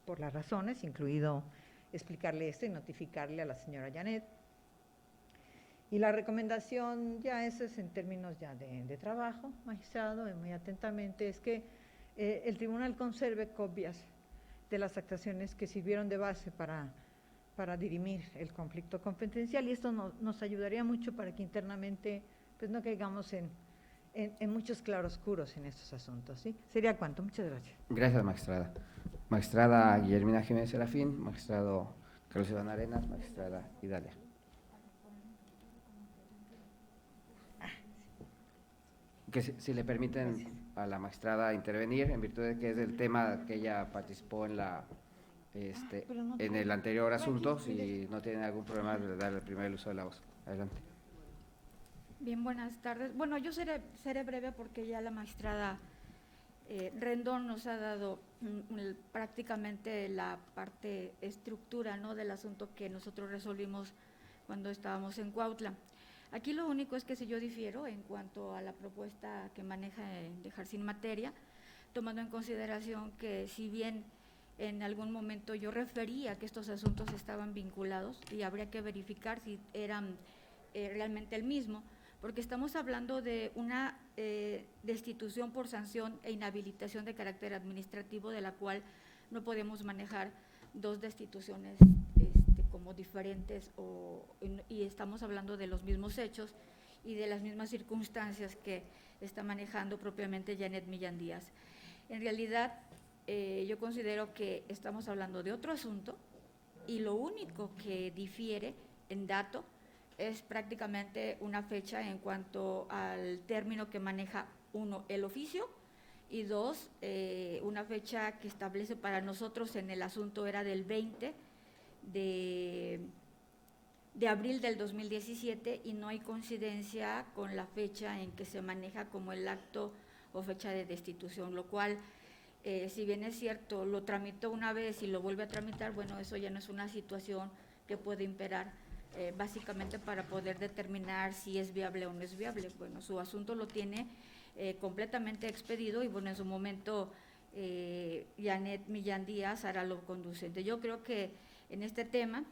por las razones, incluido explicarle esto y notificarle a la señora Janet. Y la recomendación, ya eso es en términos ya de trabajo, magistrado, muy atentamente, es que el tribunal conserve copias de las actuaciones que sirvieron de base para dirimir el conflicto competencial, y esto nos ayudaría mucho para que internamente pues no caigamos en muchos claroscuros en estos asuntos, ¿sí? Sería cuanto. Muchas gracias. Gracias, magistrada. Magistrada Guillermina Jiménez Serafín, magistrado Carlos Iván Arenas, magistrada Idalia. Que si le permiten a la magistrada intervenir, en virtud de que es el tema que ella participó en el anterior asunto, si no tienen algún problema de darle primero el uso de la voz. Adelante. Bien, buenas tardes. Bueno, yo seré breve porque ya la magistrada Rendón nos ha dado prácticamente la parte estructura, ¿no?, del asunto que nosotros resolvimos cuando estábamos en Cuautla. Aquí lo único es que si yo difiero en cuanto a la propuesta que maneja dejar sin materia, tomando en consideración que si bien en algún momento yo refería que estos asuntos estaban vinculados y habría que verificar si eran realmente el mismo, porque estamos hablando de una destitución por sanción e inhabilitación de carácter administrativo, de la cual no podemos manejar dos destituciones como diferentes, y estamos hablando de los mismos hechos y de las mismas circunstancias que está manejando propiamente Janet Millán Díaz. En realidad, yo considero que estamos hablando de otro asunto y lo único que difiere en dato es prácticamente una fecha en cuanto al término que maneja, uno, el oficio, y dos, una fecha que establece para nosotros en el asunto era del 20 de abril del 2017 y no hay coincidencia con la fecha en que se maneja como el acto o fecha de destitución, lo cual, si bien es cierto, lo tramitó una vez y lo vuelve a tramitar, bueno, eso ya no es una situación que puede imperar básicamente para poder determinar si es viable o no es viable. Bueno, su asunto lo tiene completamente expedido y bueno, en su momento Janet Millán Díaz hará lo conducente. Yo creo que en este tema,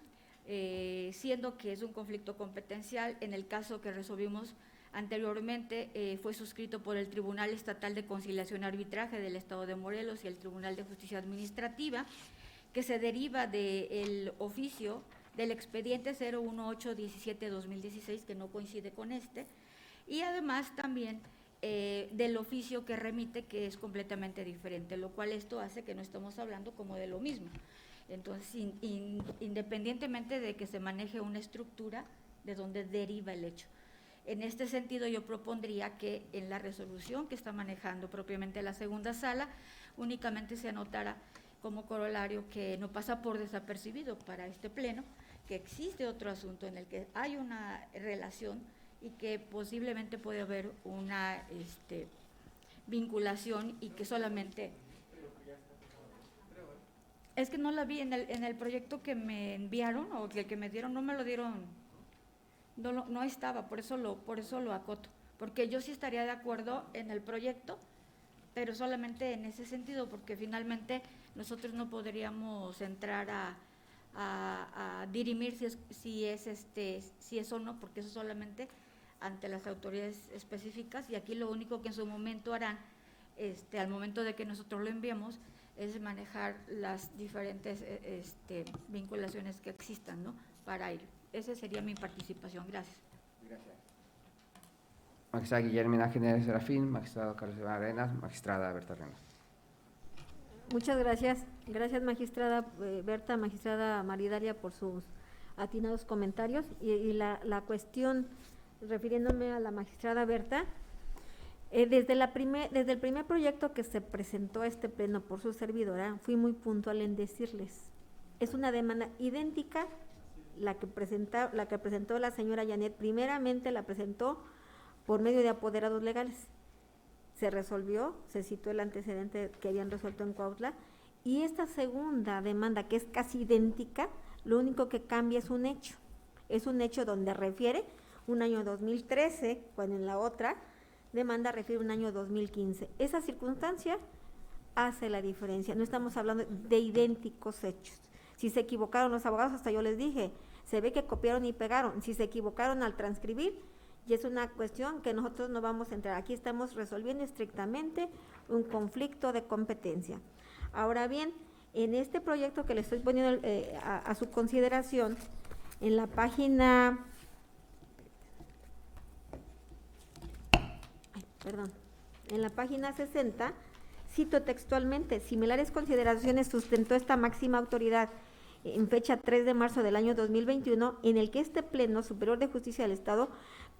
siendo que es un conflicto competencial, en el caso que resolvimos anteriormente fue suscrito por el Tribunal Estatal de Conciliación y Arbitraje del Estado de Morelos y el Tribunal de Justicia Administrativa, que se deriva del oficio del expediente 01817-2016, que no coincide con este, y además también del oficio que remite, que es completamente diferente, lo cual esto hace que no estamos hablando como de lo mismo. Entonces, independientemente de que se maneje una estructura de donde deriva el hecho. En este sentido, yo propondría que en la resolución que está manejando propiamente la segunda sala, únicamente se anotara como corolario que no pasa por desapercibido para este pleno, que existe otro asunto en el que hay una relación y que posiblemente puede haber una vinculación y que solamente… Es que no la vi en el proyecto que me enviaron o que el que me dieron, no me lo dieron, no estaba, por eso lo acoto, porque yo sí estaría de acuerdo en el proyecto, pero solamente en ese sentido, porque finalmente nosotros no podríamos entrar a dirimir si es o no, porque eso solamente ante las autoridades específicas, y aquí lo único que en su momento harán, al momento de que nosotros lo enviemos, es manejar las diferentes vinculaciones que existan, ¿no? Para ello. Esa sería mi participación. Gracias. Gracias. Magistrada Guillermina Jiménez Serafín, magistrado Carlos Iván Arenas, magistrada Berta Arenas. Muchas gracias. Gracias, magistrada Berta, magistrada Maridalia, por sus atinados comentarios. Y la cuestión, refiriéndome a la magistrada Berta, desde el primer proyecto que se presentó a este pleno por su servidora, fui muy puntual en decirles, es una demanda idéntica la que presentó la señora Janet. Primeramente la presentó por medio de apoderados legales. Se resolvió, se citó el antecedente que habían resuelto en Cuautla, y esta segunda demanda, que es casi idéntica, lo único que cambia es un hecho donde refiere un año 2013, cuando en la otra demanda refiere un año 2015. Esa circunstancia hace la diferencia, no estamos hablando de idénticos hechos. Si se equivocaron los abogados, hasta yo les dije, se ve que copiaron y pegaron. Si se equivocaron al transcribir, y es una cuestión que nosotros no vamos a entrar. Aquí estamos resolviendo estrictamente un conflicto de competencia. Ahora bien, en este proyecto que le estoy poniendo a su consideración, en la página… En la página 60, cito textualmente, similares consideraciones sustentó esta máxima autoridad en fecha 3 de marzo del año 2021, en el que este Pleno Superior de Justicia del Estado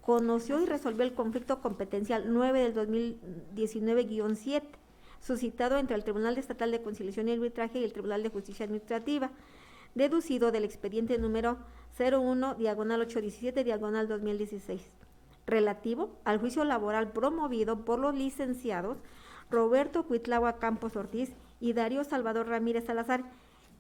conoció y resolvió el conflicto competencial 9 del 2019-7, suscitado entre el Tribunal Estatal de Conciliación y Arbitraje y el Tribunal de Justicia Administrativa, deducido del expediente número 01/817/2016. Relativo al juicio laboral promovido por los licenciados Roberto Cuitlagua Campos Ortiz y Darío Salvador Ramírez Salazar,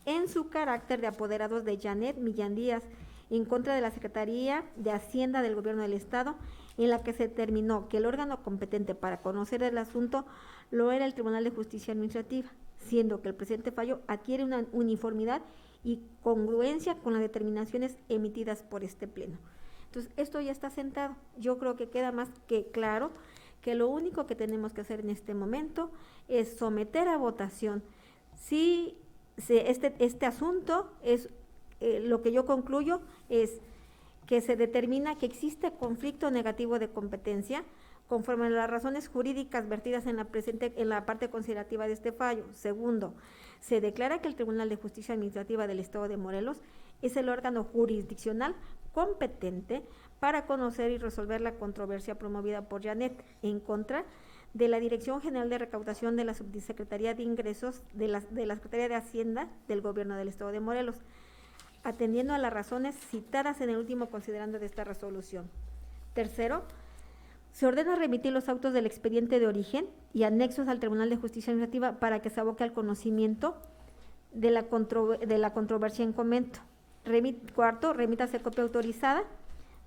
en su carácter de apoderados de Janet Millán Díaz, en contra de la Secretaría de Hacienda del Gobierno del Estado, en la que se determinó que el órgano competente para conocer el asunto lo era el Tribunal de Justicia Administrativa, siendo que el presente fallo adquiere una uniformidad y congruencia con las determinaciones emitidas por este Pleno. Entonces, esto ya está sentado. Yo creo que queda más que claro que lo único que tenemos que hacer en este momento es someter a votación si este asunto es, lo que yo concluyo es que se determina que existe conflicto negativo de competencia conforme a las razones jurídicas vertidas en la parte considerativa de este fallo. Segundo, se declara que el Tribunal de Justicia Administrativa del Estado de Morelos es el órgano jurisdiccional competente para conocer y resolver la controversia promovida por Janet en contra de la Dirección General de Recaudación de la Subsecretaría de Ingresos de la Secretaría de Hacienda del Gobierno del Estado de Morelos, atendiendo a las razones citadas en el último considerando de esta resolución. Tercero, se ordena remitir los autos del expediente de origen y anexos al Tribunal de Justicia Administrativa para que se aboque al conocimiento de la controversia en comento. Cuarto, remítase copia autorizada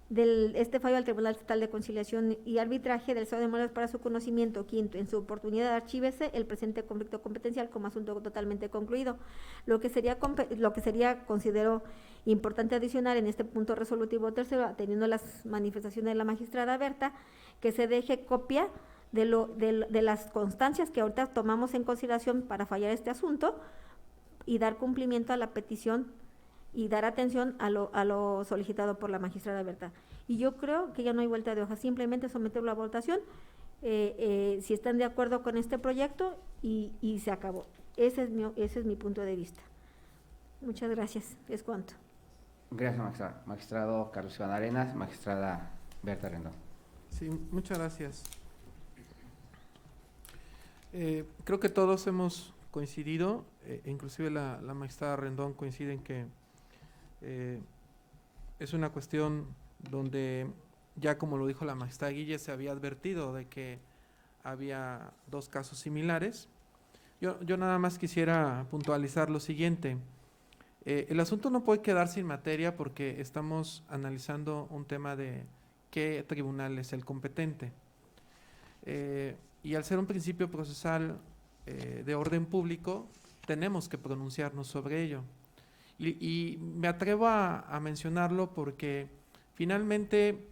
de este fallo al Tribunal Estatal de Conciliación y Arbitraje del Estado de Morelos para su conocimiento. Quinto, en su oportunidad archívese el presente conflicto competencial como asunto totalmente concluido. Lo que sería, considero importante adicionar en este punto resolutivo tercero, atendiendo las manifestaciones de la magistrada Berta, que se deje copia de las constancias que ahorita tomamos en consideración para fallar este asunto y dar cumplimiento a la petición y dar atención a lo solicitado por la magistrada Berta. Y yo creo que ya no hay vuelta de hoja, simplemente someterlo a votación, si están de acuerdo con este proyecto y se acabó. Ese es mi punto de vista. Muchas gracias, es cuanto. Gracias, magistrado. Magistrado Carlos Iván Arenas, magistrada Berta Rendón. Sí, muchas gracias. Creo que todos hemos coincidido, inclusive la magistrada Rendón coincide en que es una cuestión donde ya como lo dijo la magistrada Guille, se había advertido de que había dos casos similares. Yo nada más quisiera puntualizar lo siguiente. El asunto no puede quedar sin materia porque estamos analizando un tema de qué tribunal es el competente. Y al ser un principio procesal de orden público, tenemos que pronunciarnos sobre ello. Y me atrevo a mencionarlo porque finalmente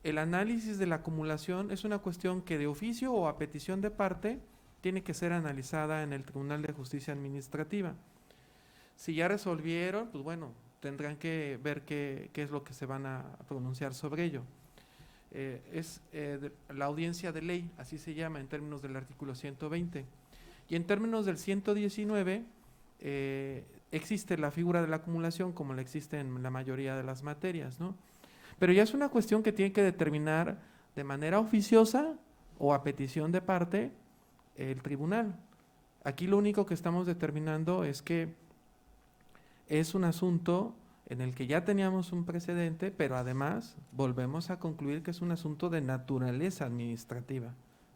el análisis de la acumulación es una cuestión que de oficio o a petición de parte tiene que ser analizada en el Tribunal de Justicia Administrativa. Si ya resolvieron, pues bueno, tendrán que ver qué es lo que se van a pronunciar sobre ello. La audiencia de ley, así se llama en términos del artículo 120. Y en términos del 119, existe la figura de la acumulación como la existe en la mayoría de las materias, ¿no? Pero ya es una cuestión que tiene que determinar de manera oficiosa o a petición de parte el tribunal. Aquí lo único que estamos determinando es que es un asunto en el que ya teníamos un precedente, pero además volvemos a concluir que es un asunto de naturaleza administrativa,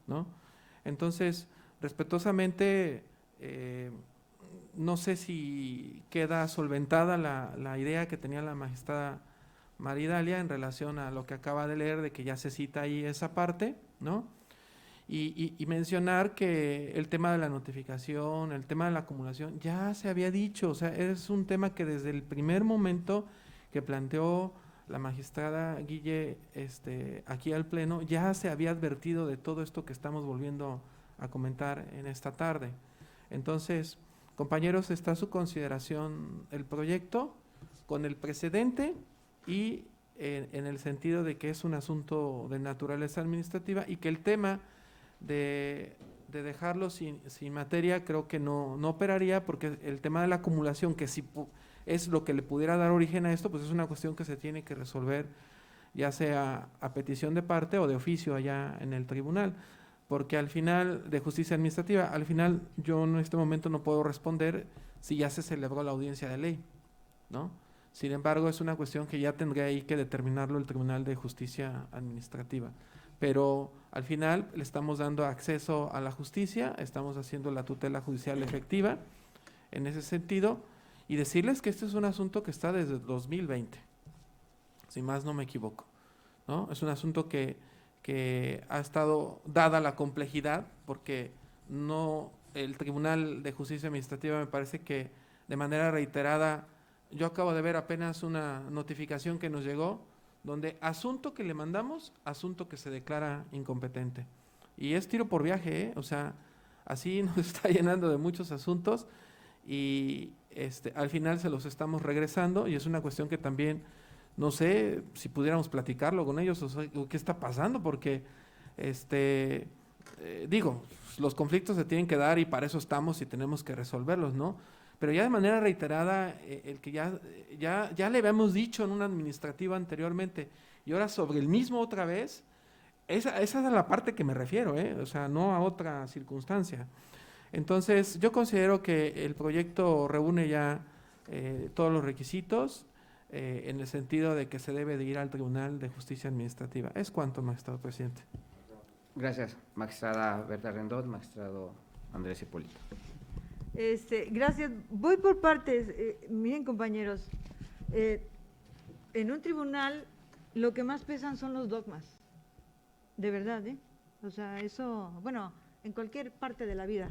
¿no? Entonces, respetuosamente, no sé si queda solventada la idea que tenía la magistrada Maridalia en relación a lo que acaba de leer, de que ya se cita ahí esa parte, ¿no? Y mencionar que el tema de la notificación, el tema de la acumulación, ya se había dicho, o sea, es un tema que desde el primer momento que planteó la magistrada Guille aquí al Pleno, ya se había advertido de todo esto que estamos volviendo a comentar en esta tarde. Entonces, compañeros, está a su consideración el proyecto con el precedente y en el sentido de que es un asunto de naturaleza administrativa y que el tema de dejarlo sin materia creo que no operaría, porque el tema de la acumulación, que si es lo que le pudiera dar origen a esto, pues es una cuestión que se tiene que resolver ya sea a petición de parte o de oficio allá en el tribunal, porque al final de justicia administrativa, al final yo en este momento no puedo responder si ya se celebró la audiencia de ley, ¿no? Sin embargo, es una cuestión que ya tendría ahí que determinarlo el Tribunal de Justicia Administrativa. Pero al final le estamos dando acceso a la justicia, estamos haciendo la tutela judicial efectiva en ese sentido, y decirles que este es un asunto que está desde 2020, si más no me equivoco, ¿no? Es un asunto que ha estado, dada la complejidad, porque el Tribunal de Justicia Administrativa me parece que de manera reiterada, yo acabo de ver apenas una notificación que nos llegó, donde asunto que le mandamos, asunto que se declara incompetente. Y es tiro por viaje, ¿eh? O sea, así nos está llenando de muchos asuntos y al final se los estamos regresando, y es una cuestión que también, no sé si pudiéramos platicarlo con ellos o qué está pasando, porque Digo, los conflictos se tienen que dar y para eso estamos y tenemos que resolverlos, ¿no? Pero ya de manera reiterada, el que ya le habíamos dicho en una administrativa anteriormente y ahora sobre el mismo otra vez, esa es a la parte que me refiero, o sea, no a otra circunstancia. Entonces, yo considero que el proyecto reúne ya todos los requisitos en el sentido de que se debe de ir al Tribunal de Justicia Administrativa. Es cuanto, magistrado presidente. Gracias, magistrada Berta Rendón, magistrado Andrés Hipólito. Gracias. Voy por partes. Miren, compañeros, en un tribunal lo que más pesan son los dogmas, de verdad, O sea, eso, bueno, en cualquier parte de la vida,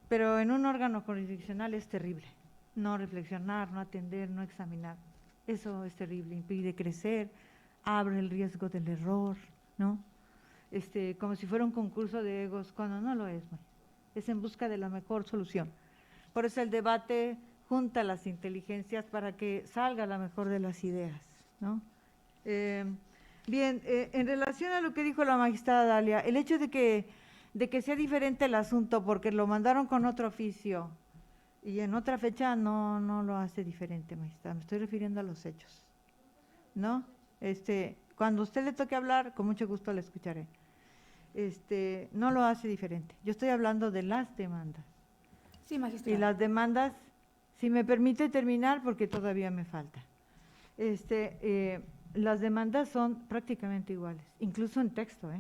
pero en un órgano jurisdiccional es terrible. No reflexionar, no atender, no examinar. Eso es terrible, impide crecer, abre el riesgo del error, ¿no? Como si fuera un concurso de egos, cuando no lo es, es en busca de la mejor solución. Por eso el debate junta las inteligencias para que salga la mejor de las ideas, ¿no? Bien, en relación a lo que dijo la magistrada Dalia, el hecho de que sea diferente el asunto porque lo mandaron con otro oficio y en otra fecha no lo hace diferente, magistrada, me estoy refiriendo a los hechos, ¿no? Cuando a usted le toque hablar, con mucho gusto le escucharé. No lo hace diferente. Yo estoy hablando de las demandas. Sí, magistrada. Y las demandas, si me permite terminar, porque todavía me falta. Las demandas son prácticamente iguales, incluso en texto,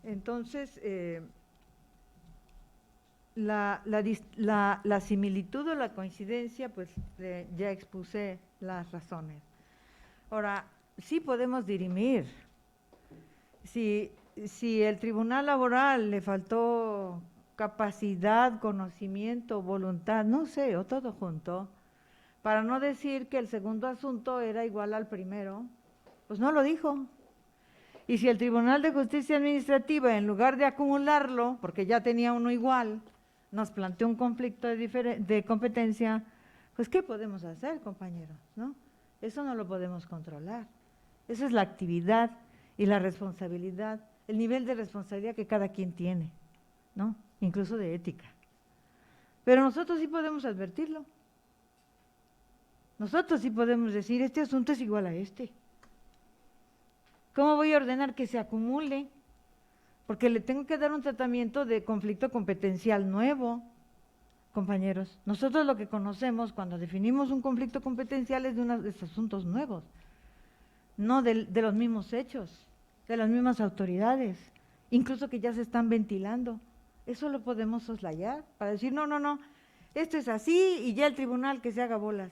Entonces, la similitud o la coincidencia, pues ya expuse las razones. Ahora, sí podemos dirimir. Si el Tribunal Laboral le faltó capacidad, conocimiento, voluntad, no sé, o todo junto, para no decir que el segundo asunto era igual al primero, pues no lo dijo. Y si el Tribunal de Justicia Administrativa, en lugar de acumularlo, porque ya tenía uno igual, nos planteó un conflicto de competencia, pues ¿qué podemos hacer, compañeros? ¿No? Eso no lo podemos controlar. Esa es la actividad y la responsabilidad, el nivel de responsabilidad que cada quien tiene, ¿no? Incluso de ética. Pero nosotros sí podemos advertirlo. Nosotros sí podemos decir, este asunto es igual a este. ¿Cómo voy a ordenar que se acumule? Porque le tengo que dar un tratamiento de conflicto competencial nuevo, compañeros. Nosotros lo que conocemos cuando definimos un conflicto competencial es de unos asuntos nuevos, no de los mismos hechos, de las mismas autoridades, incluso que ya se están ventilando. Eso lo podemos soslayar para decir, no, esto es así y ya el tribunal que se haga bolas.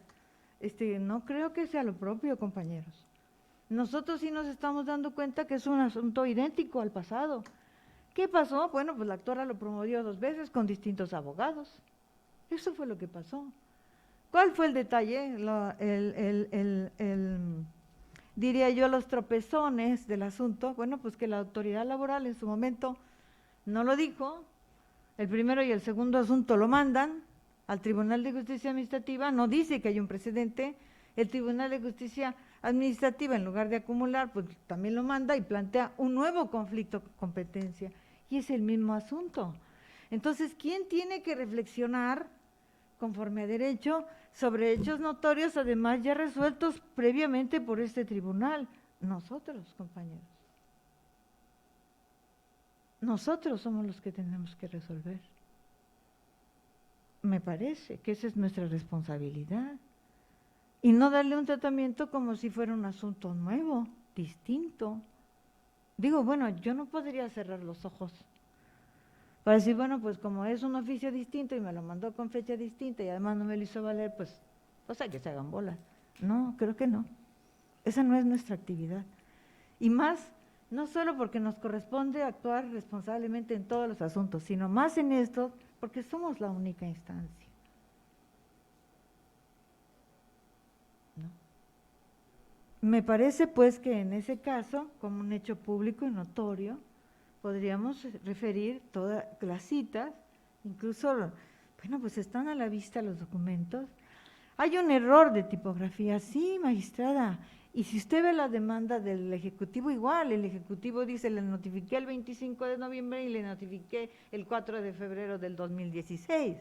No creo que sea lo propio, compañeros. Nosotros sí nos estamos dando cuenta que es un asunto idéntico al pasado. ¿Qué pasó? Bueno, pues la actora lo promovió 2 veces con distintos abogados. Eso fue lo que pasó. ¿Cuál fue el detalle? Diría yo, los tropezones del asunto. Bueno, pues que la autoridad laboral en su momento no lo dijo. El primero y el segundo asunto lo mandan al Tribunal de Justicia Administrativa, no dice que hay un precedente. El Tribunal de Justicia Administrativa, en lugar de acumular, pues también lo manda y plantea un nuevo conflicto de competencia. Y es el mismo asunto. Entonces, ¿quién tiene que reflexionar conforme a derecho sobre hechos notorios, además ya resueltos previamente por este tribunal? Nosotros, compañeros. Nosotros somos los que tenemos que resolver. Me parece que esa es nuestra responsabilidad. Y no darle un tratamiento como si fuera un asunto nuevo, distinto. Digo, bueno, yo no podría cerrar los ojos para decir, bueno, pues como es un oficio distinto y me lo mandó con fecha distinta y además no me lo hizo valer, pues, o sea, que se hagan bolas. No, creo que no. Esa no es nuestra actividad. Y más, no solo porque nos corresponde actuar responsablemente en todos los asuntos, sino más en esto, porque somos la única instancia. Me parece pues que en ese caso, como un hecho público y notorio, podríamos referir todas las citas, incluso, bueno, pues están a la vista los documentos. Hay un error de tipografía, sí, magistrada, Y si usted ve la demanda del Ejecutivo, igual, el Ejecutivo dice, le notifiqué el 25 de noviembre y le notifiqué el 4 de febrero del 2016.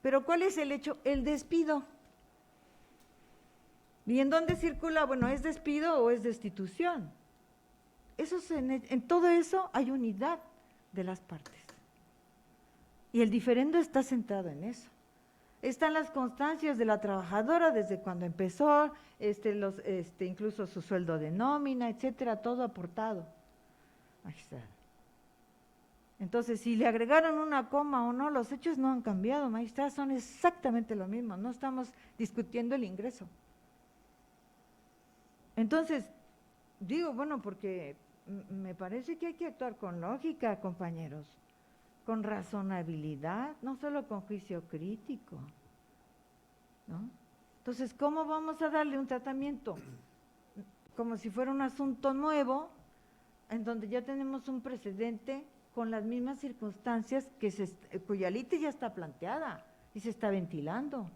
Pero ¿cuál es el hecho? El despido. ¿Y en dónde circula? Bueno, ¿es despido o es destitución? En todo eso hay unidad de las partes. Y el diferendo está centrado en eso. Están las constancias de la trabajadora desde cuando empezó, incluso su sueldo de nómina, etcétera, todo aportado. Ahí está. Entonces, si le agregaron una coma o no, los hechos no han cambiado, maestra, son exactamente lo mismo, no estamos discutiendo el ingreso. Entonces, digo, bueno, porque me parece que hay que actuar con lógica, compañeros, con razonabilidad, no solo con juicio crítico, ¿no? Entonces, ¿cómo vamos a darle un tratamiento? Como si fuera un asunto nuevo, en donde ya tenemos un precedente con las mismas circunstancias cuya lite ya está planteada y se está ventilando.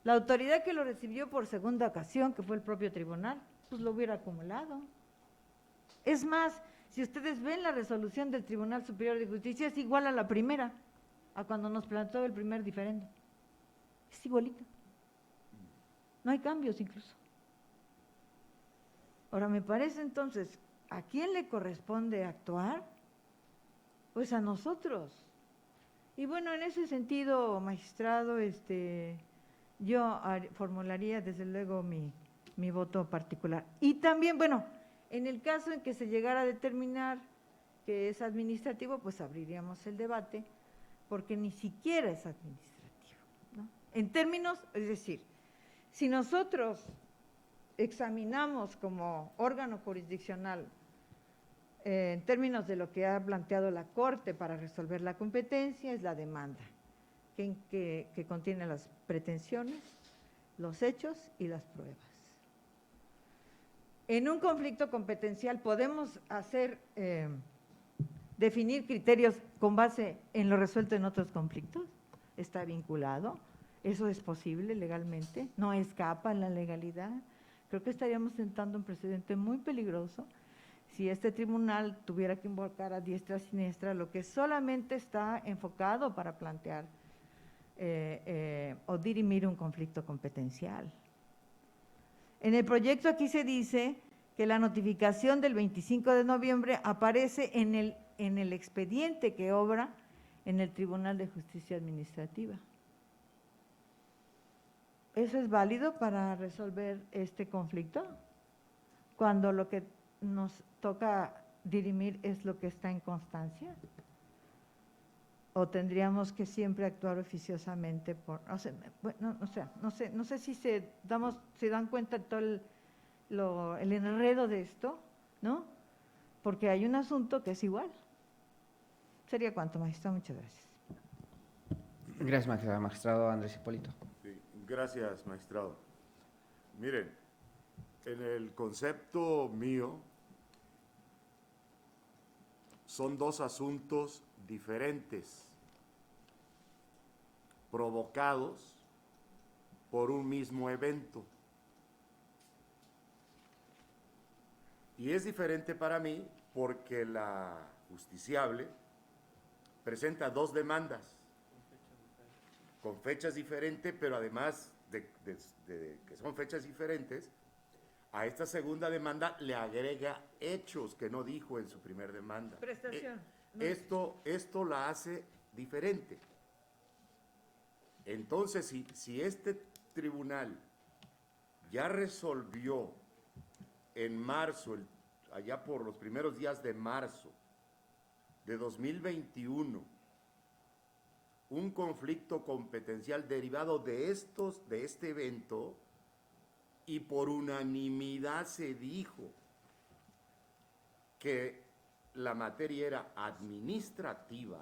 La autoridad que lo recibió por segunda ocasión, que fue el propio tribunal, pues lo hubiera acumulado. Es más, si ustedes ven la resolución del Tribunal Superior de Justicia, es igual a la primera, a cuando nos planteó el primer diferendo. Es igualita. No hay cambios incluso. Ahora, me parece entonces, ¿a quién le corresponde actuar? Pues a nosotros. Y bueno, en ese sentido, magistrado, yo formularía desde luego mi voto particular. Y también, bueno, en el caso en que se llegara a determinar que es administrativo, pues abriríamos el debate, porque ni siquiera es administrativo, ¿no? En términos, es decir, si nosotros examinamos como órgano jurisdiccional en términos de lo que ha planteado la Corte para resolver la competencia, es la demanda, que contiene las pretensiones, los hechos y las pruebas. En un conflicto competencial podemos definir criterios con base en lo resuelto en otros conflictos, está vinculado, eso es posible legalmente, no escapa en la legalidad. Creo que estaríamos sentando un precedente muy peligroso si este tribunal tuviera que invocar a diestra y siniestra lo que solamente está enfocado para plantear o dirimir un conflicto competencial. En el proyecto aquí se dice que la notificación del 25 de noviembre aparece en el expediente que obra en el Tribunal de Justicia Administrativa. ¿Eso es válido para resolver este conflicto? Cuando lo que nos toca dirimir es lo que está en constancia. ¿O tendríamos que siempre actuar oficiosamente por, no sé si se dan cuenta de todo el enredo de esto, ¿no? Porque hay un asunto que es igual. Sería cuanto, magistrado, muchas gracias. Gracias, magistrado Andrés Hipólito. Sí, gracias, magistrado. Miren, en el concepto mío, son dos asuntos diferentes, provocados por un mismo evento. Y es diferente para mí porque la justiciable presenta dos demandas con fechas diferentes, pero además de que son fechas diferentes, a esta segunda demanda le agrega hechos que no dijo en su primer demanda. Prestación. Esto la hace diferente. Entonces, si este tribunal ya resolvió en marzo, allá por los primeros días de marzo de 2021, un conflicto competencial derivado de este evento, y por unanimidad se dijo que la materia era administrativa,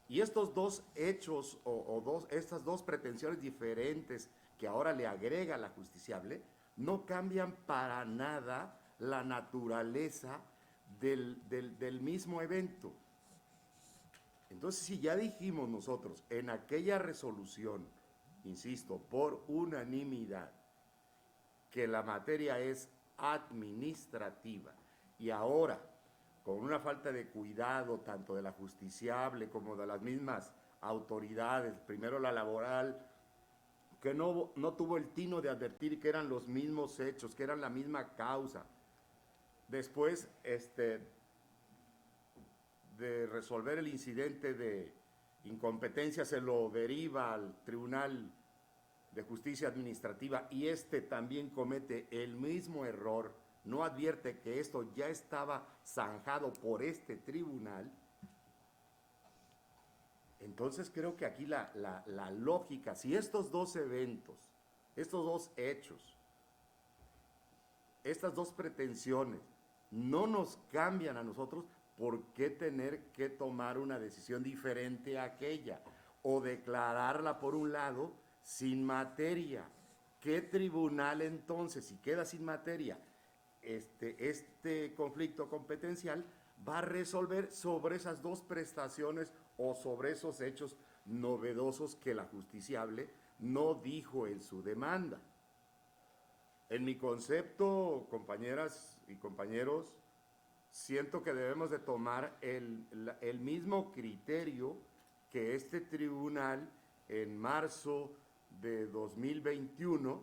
y estos dos hechos estas dos pretensiones diferentes que ahora le agrega la justiciable no cambian para nada la naturaleza del mismo evento. Entonces, si ya dijimos nosotros en aquella resolución, insisto, por unanimidad, que la materia es administrativa. Y ahora, con una falta de cuidado tanto de la justiciable como de las mismas autoridades, primero la laboral, que no tuvo el tino de advertir que eran los mismos hechos, que eran la misma causa. Después, de resolver el incidente de incompetencia, se lo deriva al Tribunal de Justicia Administrativa y también comete el mismo error, no advierte que esto ya estaba zanjado por este tribunal. Entonces creo que aquí la lógica, si estos dos eventos, estos dos hechos, estas dos pretensiones no nos cambian a nosotros, ¿por qué tener que tomar una decisión diferente a aquella? O declararla por un lado sin materia. ¿Qué tribunal entonces, si queda sin materia, este conflicto competencial va a resolver sobre esas dos prestaciones o sobre esos hechos novedosos que la justiciable no dijo en su demanda? En mi concepto, compañeras y compañeros, siento que debemos de tomar el mismo criterio que este tribunal en marzo de 2021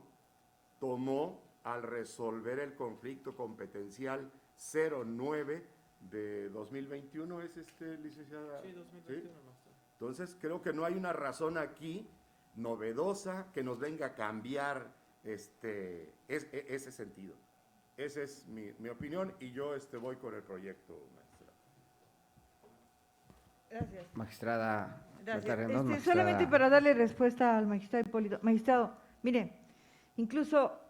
tomó al resolver el conflicto competencial 09 de 2021, ¿es licenciada? Sí, 2021. ¿Sí? Entonces, creo que no hay una razón aquí novedosa que nos venga a cambiar ese sentido. Esa es mi opinión y yo voy con el proyecto, maestra. Gracias. Magistrada. Gracias. Marta Rendón, magistrada. Solamente para darle respuesta al magistrado Hipólito. Magistrado, mire, incluso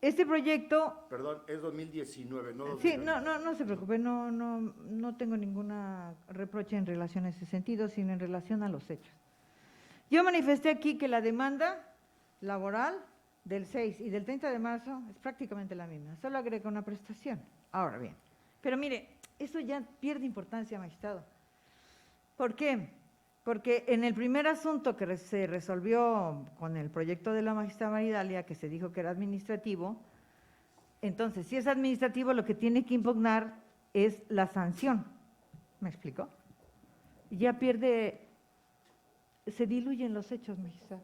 este proyecto… Perdón, es 2019, no 2020. Sí, no se preocupe, no tengo ninguna reproche en relación a ese sentido, sino en relación a los hechos. Yo manifesté aquí que la demanda laboral del 6 y del 30 de marzo es prácticamente la misma, solo agrega una prestación. Ahora bien, pero mire, eso ya pierde importancia, magistrado. ¿Por qué? Porque en el primer asunto que se resolvió con el proyecto de la magistrada Maridalia, que se dijo que era administrativo, entonces, si es administrativo, lo que tiene que impugnar es la sanción. ¿Me explico? Ya pierde, se diluyen los hechos, magistrado.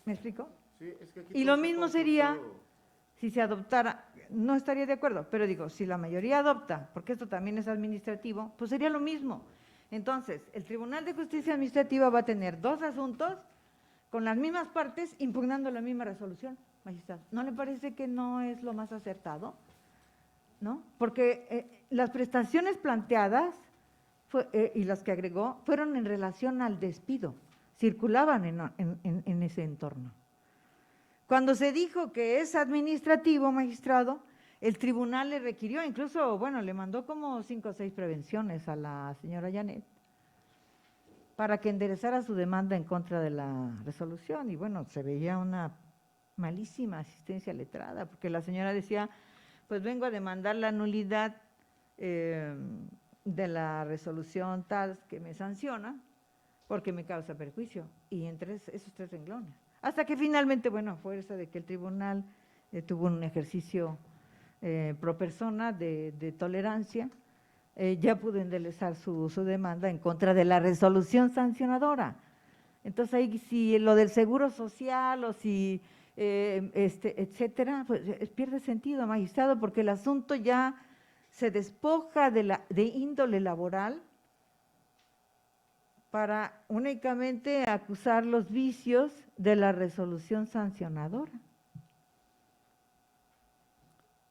¿Me explico? Sí, es que aquí Y todo lo se mismo consultó. sería si se adoptara, no estaría de acuerdo, pero digo, si la mayoría adopta, porque esto también es administrativo, pues sería lo mismo. Entonces, el Tribunal de Justicia Administrativa va a tener dos asuntos con las mismas partes impugnando la misma resolución, magistrado. ¿No le parece que no es lo más acertado? ¿No? Porque las prestaciones planteadas y las que agregó fueron en relación al despido, circulaban en ese entorno. Cuando se dijo que es administrativo, magistrado, el tribunal le requirió, incluso, bueno, le mandó como 5 o 6 prevenciones a la señora Janet para que enderezara su demanda en contra de la resolución. Y bueno, se veía una malísima asistencia letrada, porque la señora decía, pues vengo a demandar la nulidad de la resolución tal que me sanciona, porque me causa perjuicio, y entre esos 3 renglones. Hasta que finalmente, bueno, a fuerza de que el tribunal tuvo un ejercicio pro persona de tolerancia, ya pudo enderezar su demanda en contra de la resolución sancionadora. Entonces ahí si lo del seguro social o si etcétera, pues pierde sentido, magistrado, porque el asunto ya se despoja de índole laboral para únicamente acusar los vicios de la resolución sancionadora.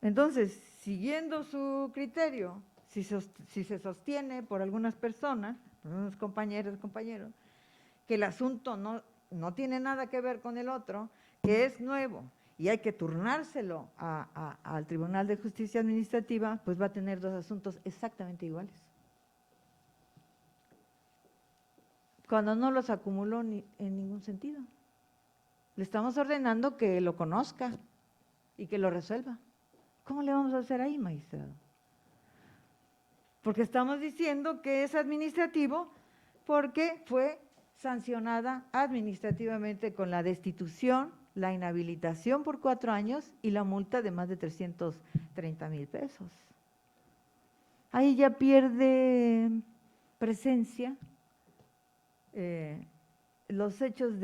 Entonces, siguiendo su criterio, si se sostiene por algunas personas, por unos compañeros, que el asunto no tiene nada que ver con el otro, que es nuevo y hay que turnárselo al Tribunal de Justicia Administrativa, pues va a tener 2 asuntos exactamente iguales. Cuando no los acumuló en ningún sentido. Le estamos ordenando que lo conozca y que lo resuelva. ¿Cómo le vamos a hacer ahí, magistrado? Porque estamos diciendo que es administrativo porque fue sancionada administrativamente con la destitución la inhabilitación por 4 años y la multa de más de 330,000 pesos. Ahí ya pierde presencia los hechos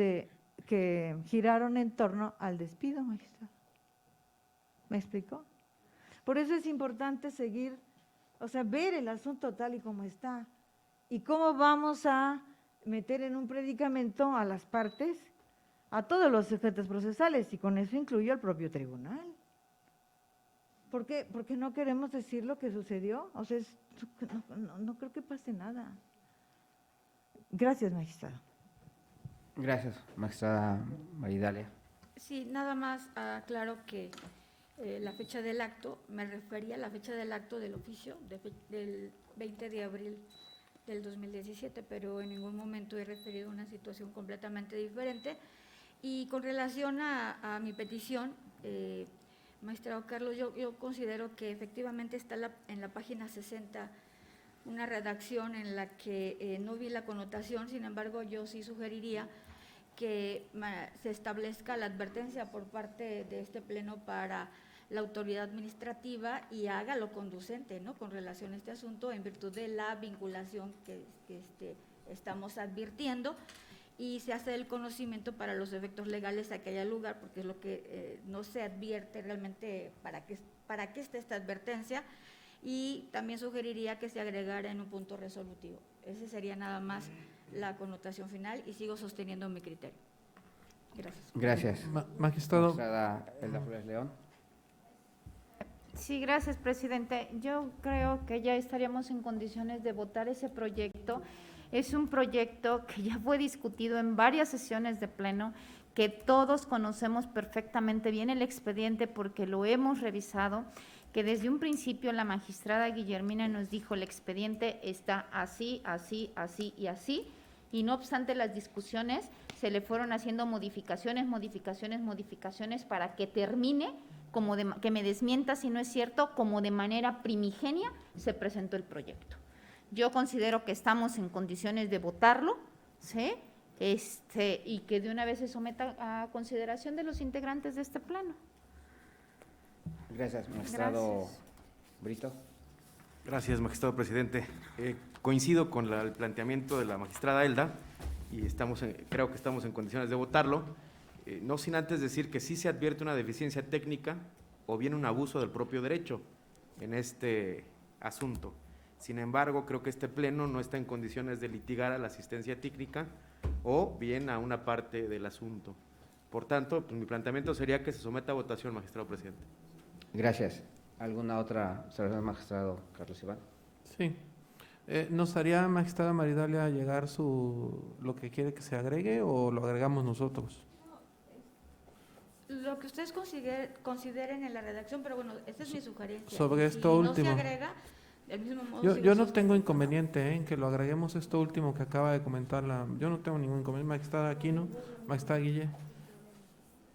que giraron en torno al despido, magistrado. ¿Me explicó? Por eso es importante seguir, o sea, ver el asunto tal y como está y cómo vamos a meter en un predicamento a las partes, a todos los sujetos procesales, y con eso incluyo al propio tribunal. ¿Por qué? Porque no queremos decir lo que sucedió. O sea, no creo que pase nada. Gracias, magistrado. Gracias, magistrada Maridalia. Sí, nada más aclaro que la fecha del acto, me refería a la fecha del acto del oficio del 20 de abril del 2017, pero en ningún momento he referido a una situación completamente diferente. Y con relación a mi petición, magistrado Carlos, yo considero que efectivamente está en la página 60 una redacción en la que no vi la connotación, sin embargo yo sí sugeriría que se establezca la advertencia por parte de este pleno para la autoridad administrativa y haga lo conducente, ¿no?, con relación a este asunto en virtud de la vinculación que estamos advirtiendo, y se hace el conocimiento para los efectos legales a que haya lugar, porque es lo que no se advierte realmente para qué está esta advertencia, y también sugeriría que se agregara en un punto resolutivo. Ese sería nada más la connotación final y sigo sosteniendo mi criterio. Gracias. Gracias. Magistrado. Magistrada Elda Flores León. Sí, gracias, presidente. Yo creo que ya estaríamos en condiciones de votar ese proyecto. Es un proyecto que ya fue discutido en varias sesiones de pleno, que todos conocemos perfectamente bien el expediente porque lo hemos revisado, que desde un principio la magistrada Guillermina nos dijo el expediente está así, así, así y así, y no obstante las discusiones se le fueron haciendo modificaciones para que termine, que me desmienta si no es cierto, como de manera primigenia se presentó el proyecto. Yo considero que estamos en condiciones de votarlo, ¿sí? Y que de una vez se someta a consideración de los integrantes de este pleno. Gracias, magistrado Gracias. Brito. Gracias, magistrado presidente. Coincido con el planteamiento de la magistrada Elda y creo que estamos en condiciones de votarlo, no sin antes decir que sí se advierte una deficiencia técnica o bien un abuso del propio derecho en este asunto. Sin embargo, creo que este pleno no está en condiciones de litigar a la asistencia técnica o bien a una parte del asunto. Por tanto, pues, mi planteamiento sería que se someta a votación, magistrado presidente. Gracias. ¿Alguna otra observación, magistrado Carlos Iván? Sí. ¿Nos haría, magistrada Maridalia, llegar lo que quiere que se agregue o lo agregamos nosotros? Lo que ustedes consideren en la redacción, pero bueno, esta es mi sugerencia. Sobre esto si último. no se agrega, del mismo modo Yo no tengo inconveniente en que lo agreguemos esto último que acaba de comentar yo no tengo ningún inconveniente, magistrada Aquino, magistrada Guille.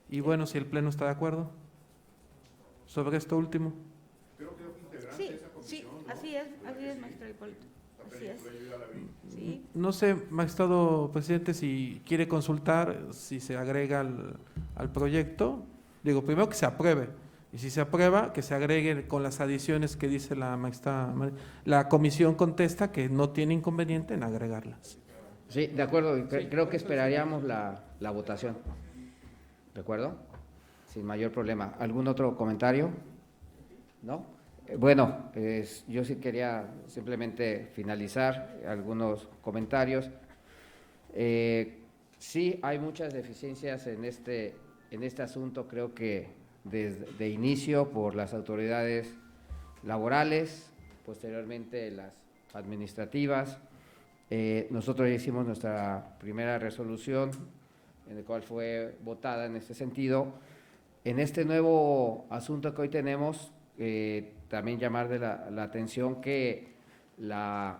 Y bueno, si el pleno está de acuerdo sobre esto último. Sí, así es, magistrado Hipólito. Así es. Sí. No sé, magistrado presidente, si quiere consultar si se agrega al proyecto. Digo, primero que se apruebe, y si se aprueba, que se agregue con las adiciones que dice la magistrada. La comisión contesta que no tiene inconveniente en agregarlas. Sí, de acuerdo. Creo que esperaríamos la votación. ¿De acuerdo? Sin mayor problema. ¿Algún otro comentario? ¿No? Bueno, yo sí quería simplemente finalizar algunos comentarios. Sí, hay muchas deficiencias en este asunto, creo que desde inicio por las autoridades laborales, posteriormente las administrativas. Nosotros ya hicimos nuestra primera resolución, en la cual fue votada en este sentido. En este nuevo asunto que hoy tenemos, también llamar de la atención que la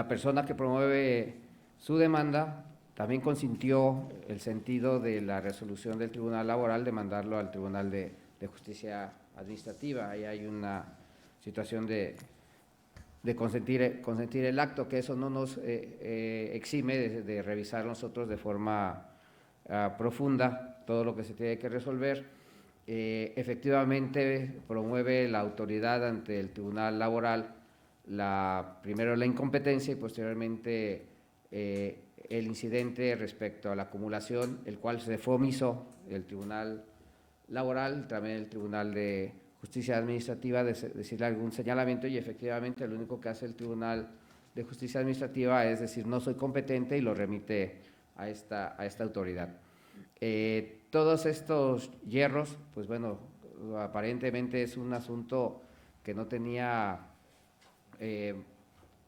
persona que promueve su demanda también consintió el sentido de la resolución del Tribunal Laboral de mandarlo al Tribunal de Justicia Administrativa. Ahí hay una situación de de consentir el acto, que eso no nos exime de revisar nosotros de forma profunda todo lo que se tiene que resolver. Efectivamente promueve la autoridad ante el Tribunal Laboral primero la incompetencia y posteriormente el incidente respecto a la acumulación, el cual se fue omiso el Tribunal Laboral, también el Tribunal de Justicia Administrativa, decirle algún señalamiento, y efectivamente lo único que hace el Tribunal de Justicia Administrativa es decir no soy competente y lo remite a esta autoridad. Todos estos hierros, pues bueno, aparentemente es un asunto que no tenía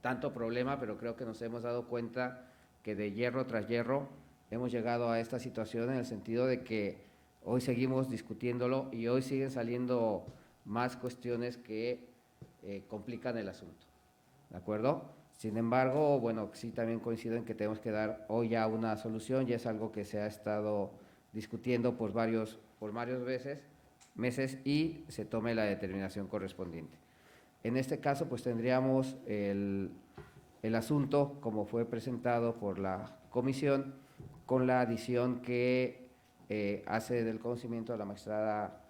tanto problema, pero creo que nos hemos dado cuenta que de hierro tras hierro hemos llegado a esta situación en el sentido de que hoy seguimos discutiéndolo y hoy siguen saliendo más cuestiones que complican el asunto, ¿de acuerdo? Sin embargo, bueno, sí también coincido en que tenemos que dar hoy ya una solución, ya es algo que se ha estado discutiendo por varios meses y se tome la determinación correspondiente. En este caso, pues tendríamos el asunto como fue presentado por la comisión, con la adición que hace del conocimiento a la magistrada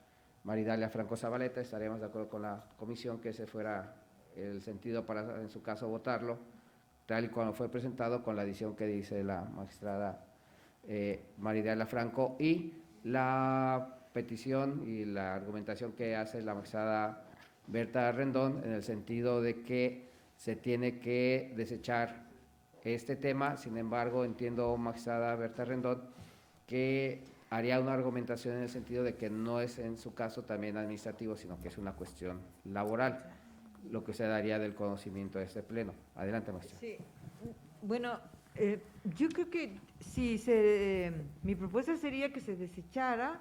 Maridalia Franco Zabaleta. Estaremos de acuerdo con la comisión que ese fuera el sentido para, en su caso, votarlo, tal y como fue presentado, con la adición que dice la magistrada Maridalia Franco y la petición y la argumentación que hace la magistrada Berta Rendón, en el sentido de que se tiene que desechar este tema. Sin embargo, entiendo, magistrada Berta Rendón, que haría una argumentación en el sentido de que no es en su caso también administrativo, sino que es una cuestión laboral, lo que se daría del conocimiento de este pleno. Adelante, magistrada. Sí, bueno, yo creo que mi propuesta sería que se desechara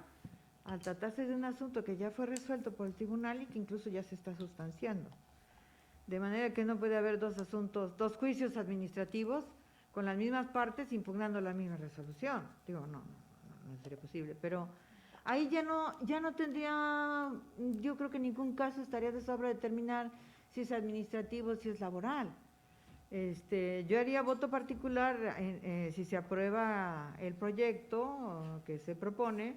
al tratarse de un asunto que ya fue resuelto por el tribunal y que incluso ya se está sustanciando. De manera que no puede haber dos juicios administrativos con las mismas partes impugnando la misma resolución. Digo, no sería posible, pero ahí ya no tendría, yo creo que en ningún caso estaría de sobra determinar si es administrativo o si es laboral. Yo haría voto particular si se aprueba el proyecto que se propone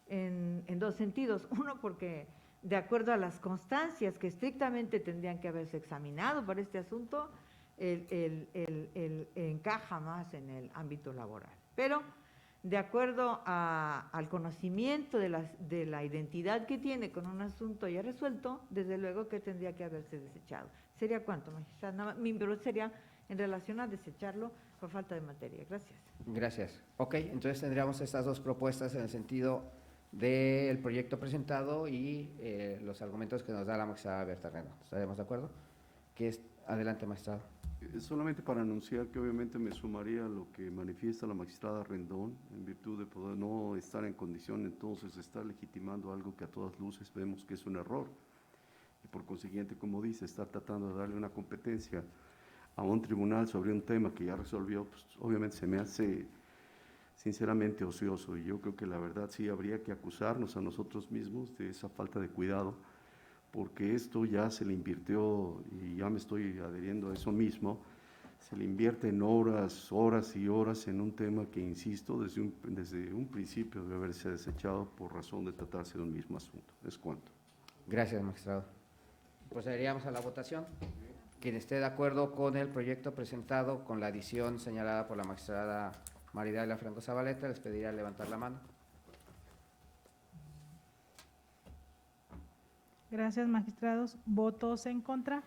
en dos sentidos. Uno, porque de acuerdo a las constancias que estrictamente tendrían que haberse examinado para este asunto, encaja más en el ámbito laboral. Pero de acuerdo al conocimiento de la identidad que tiene con un asunto ya resuelto, desde luego que tendría que haberse desechado. ¿Sería cuánto, magistrada? Mi pregunta sería en relación a desecharlo por falta de materia. Gracias. Gracias. Ok, entonces tendríamos estas dos propuestas en el sentido del proyecto presentado y los argumentos que nos da la magistrada Berta Rendón. ¿Estaremos de acuerdo? Adelante, magistrado. Solamente para anunciar que obviamente me sumaría a lo que manifiesta la magistrada Rendón, en virtud de poder no estar en condición entonces de estar legitimando algo que a todas luces vemos que es un error. Y por consiguiente, como dice, estar tratando de darle una competencia a un tribunal sobre un tema que ya resolvió, pues obviamente se me hace sinceramente ocioso, y yo creo que la verdad sí habría que acusarnos a nosotros mismos de esa falta de cuidado, porque esto ya se le invirtió, y ya me estoy adheriendo a eso mismo, se le invierte en horas y horas en un tema que, insisto, desde un principio debe haberse desechado por razón de tratarse de un mismo asunto. Es cuanto. Gracias, magistrado. Procederíamos a la votación. Quien esté de acuerdo con el proyecto presentado con la adición señalada por la magistrada Maridalia Franco Zabaleta, les pediría levantar la mano. Gracias, magistrados. ¿Votos en contra?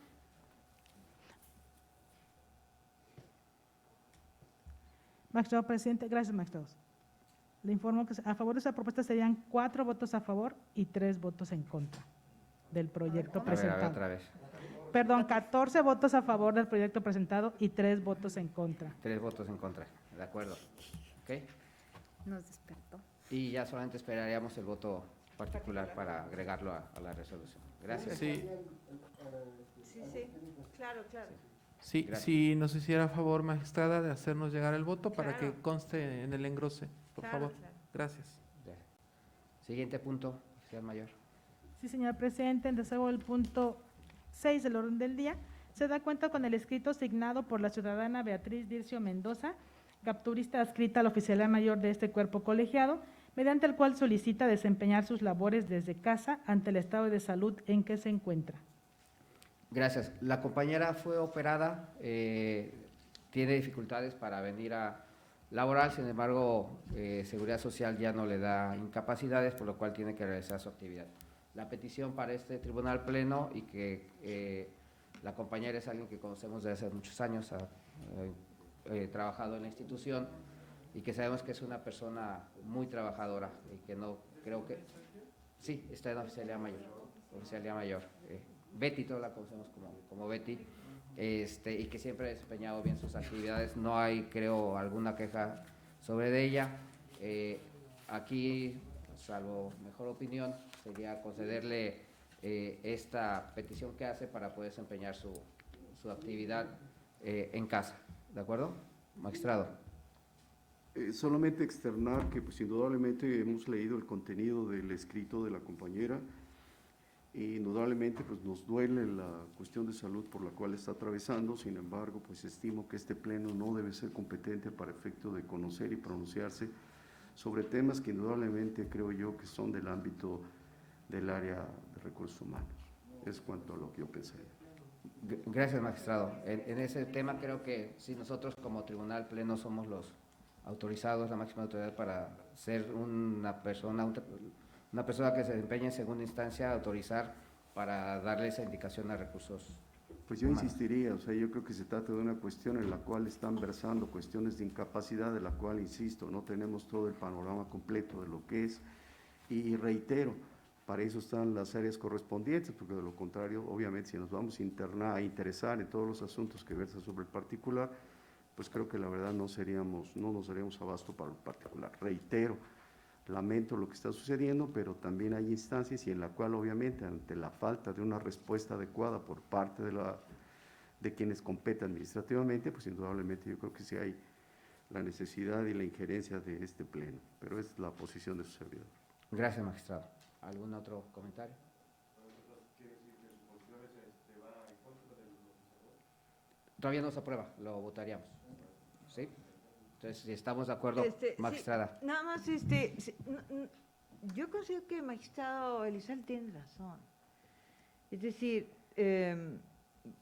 Magistrado presidente, gracias, magistrados. Le informo que a favor de esa propuesta serían 4 votos a favor y 3 votos en contra del proyecto presentado. A ver, otra vez. Perdón, 14 votos a favor del proyecto presentado y 3 votos en contra. 3 votos en contra, de acuerdo. ¿Ok? Nos despertó. Y ya solamente esperaríamos el voto particular para agregarlo a la resolución. Gracias. Sí. Claro. Sí, Gracias. si nos hiciera favor, magistrada, de hacernos llegar el voto para que conste en el engrose, por favor. Claro. Gracias. Siguiente punto, oficial mayor. Sí, señor presidente, en deseo del punto 6 del orden del día, se da cuenta con el escrito signado por la ciudadana Beatriz Dircio Mendoza, capturista adscrita al oficialía mayor de este cuerpo colegiado, mediante el cual solicita desempeñar sus labores desde casa ante el estado de salud en que se encuentra. Gracias. La compañera fue operada, tiene dificultades para venir a laborar, sin embargo, Seguridad Social ya no le da incapacidades, por lo cual tiene que realizar su actividad. La petición para este tribunal pleno y que la compañera es alguien que conocemos desde hace muchos años, ha trabajado en la institución y que sabemos que es una persona muy trabajadora y que no creo que… Sí, está en la oficialía mayor. Betty, todos la conocemos como Betty, y que siempre ha desempeñado bien sus actividades. No hay, creo, alguna queja sobre de ella. Aquí, salvo mejor opinión, sería concederle esta petición que hace para poder desempeñar su actividad en casa. ¿De acuerdo? Magistrado. Solamente externar que pues indudablemente hemos leído el contenido del escrito de la compañera. Indudablemente pues nos duele la cuestión de salud por la cual está atravesando, sin embargo pues estimo que este pleno no debe ser competente para efecto de conocer y pronunciarse sobre temas que indudablemente creo yo que son del ámbito del área de recursos humanos. Es cuanto a lo que yo pensaría. Gracias, magistrado. En ese tema creo que si nosotros como tribunal pleno somos los autorizados, la máxima autoridad para ser una persona que se desempeñe en segunda instancia, autorizar para darle esa indicación a recursos. Pues yo insistiría, o sea, yo creo que se trata de una cuestión en la cual están versando cuestiones de incapacidad, de la cual, insisto, no tenemos todo el panorama completo de lo que es, y reitero, para eso están las áreas correspondientes, porque de lo contrario, obviamente, si nos vamos a interesar en todos los asuntos que versan sobre el particular, pues creo que la verdad no nos daríamos abasto para el particular. Reitero, lamento lo que está sucediendo, pero también hay instancias y en la cual obviamente ante la falta de una respuesta adecuada por parte de quienes competen administrativamente, pues indudablemente yo creo que sí hay la necesidad y la injerencia de este pleno, pero es la posición de su servidor. Gracias, magistrado. ¿Algún otro comentario? Todavía no se aprueba, lo votaríamos. ¿Sí? Entonces, si estamos de acuerdo, magistrada. Sí, nada más, yo considero que el magistrado Elizalde tiene razón. Es decir,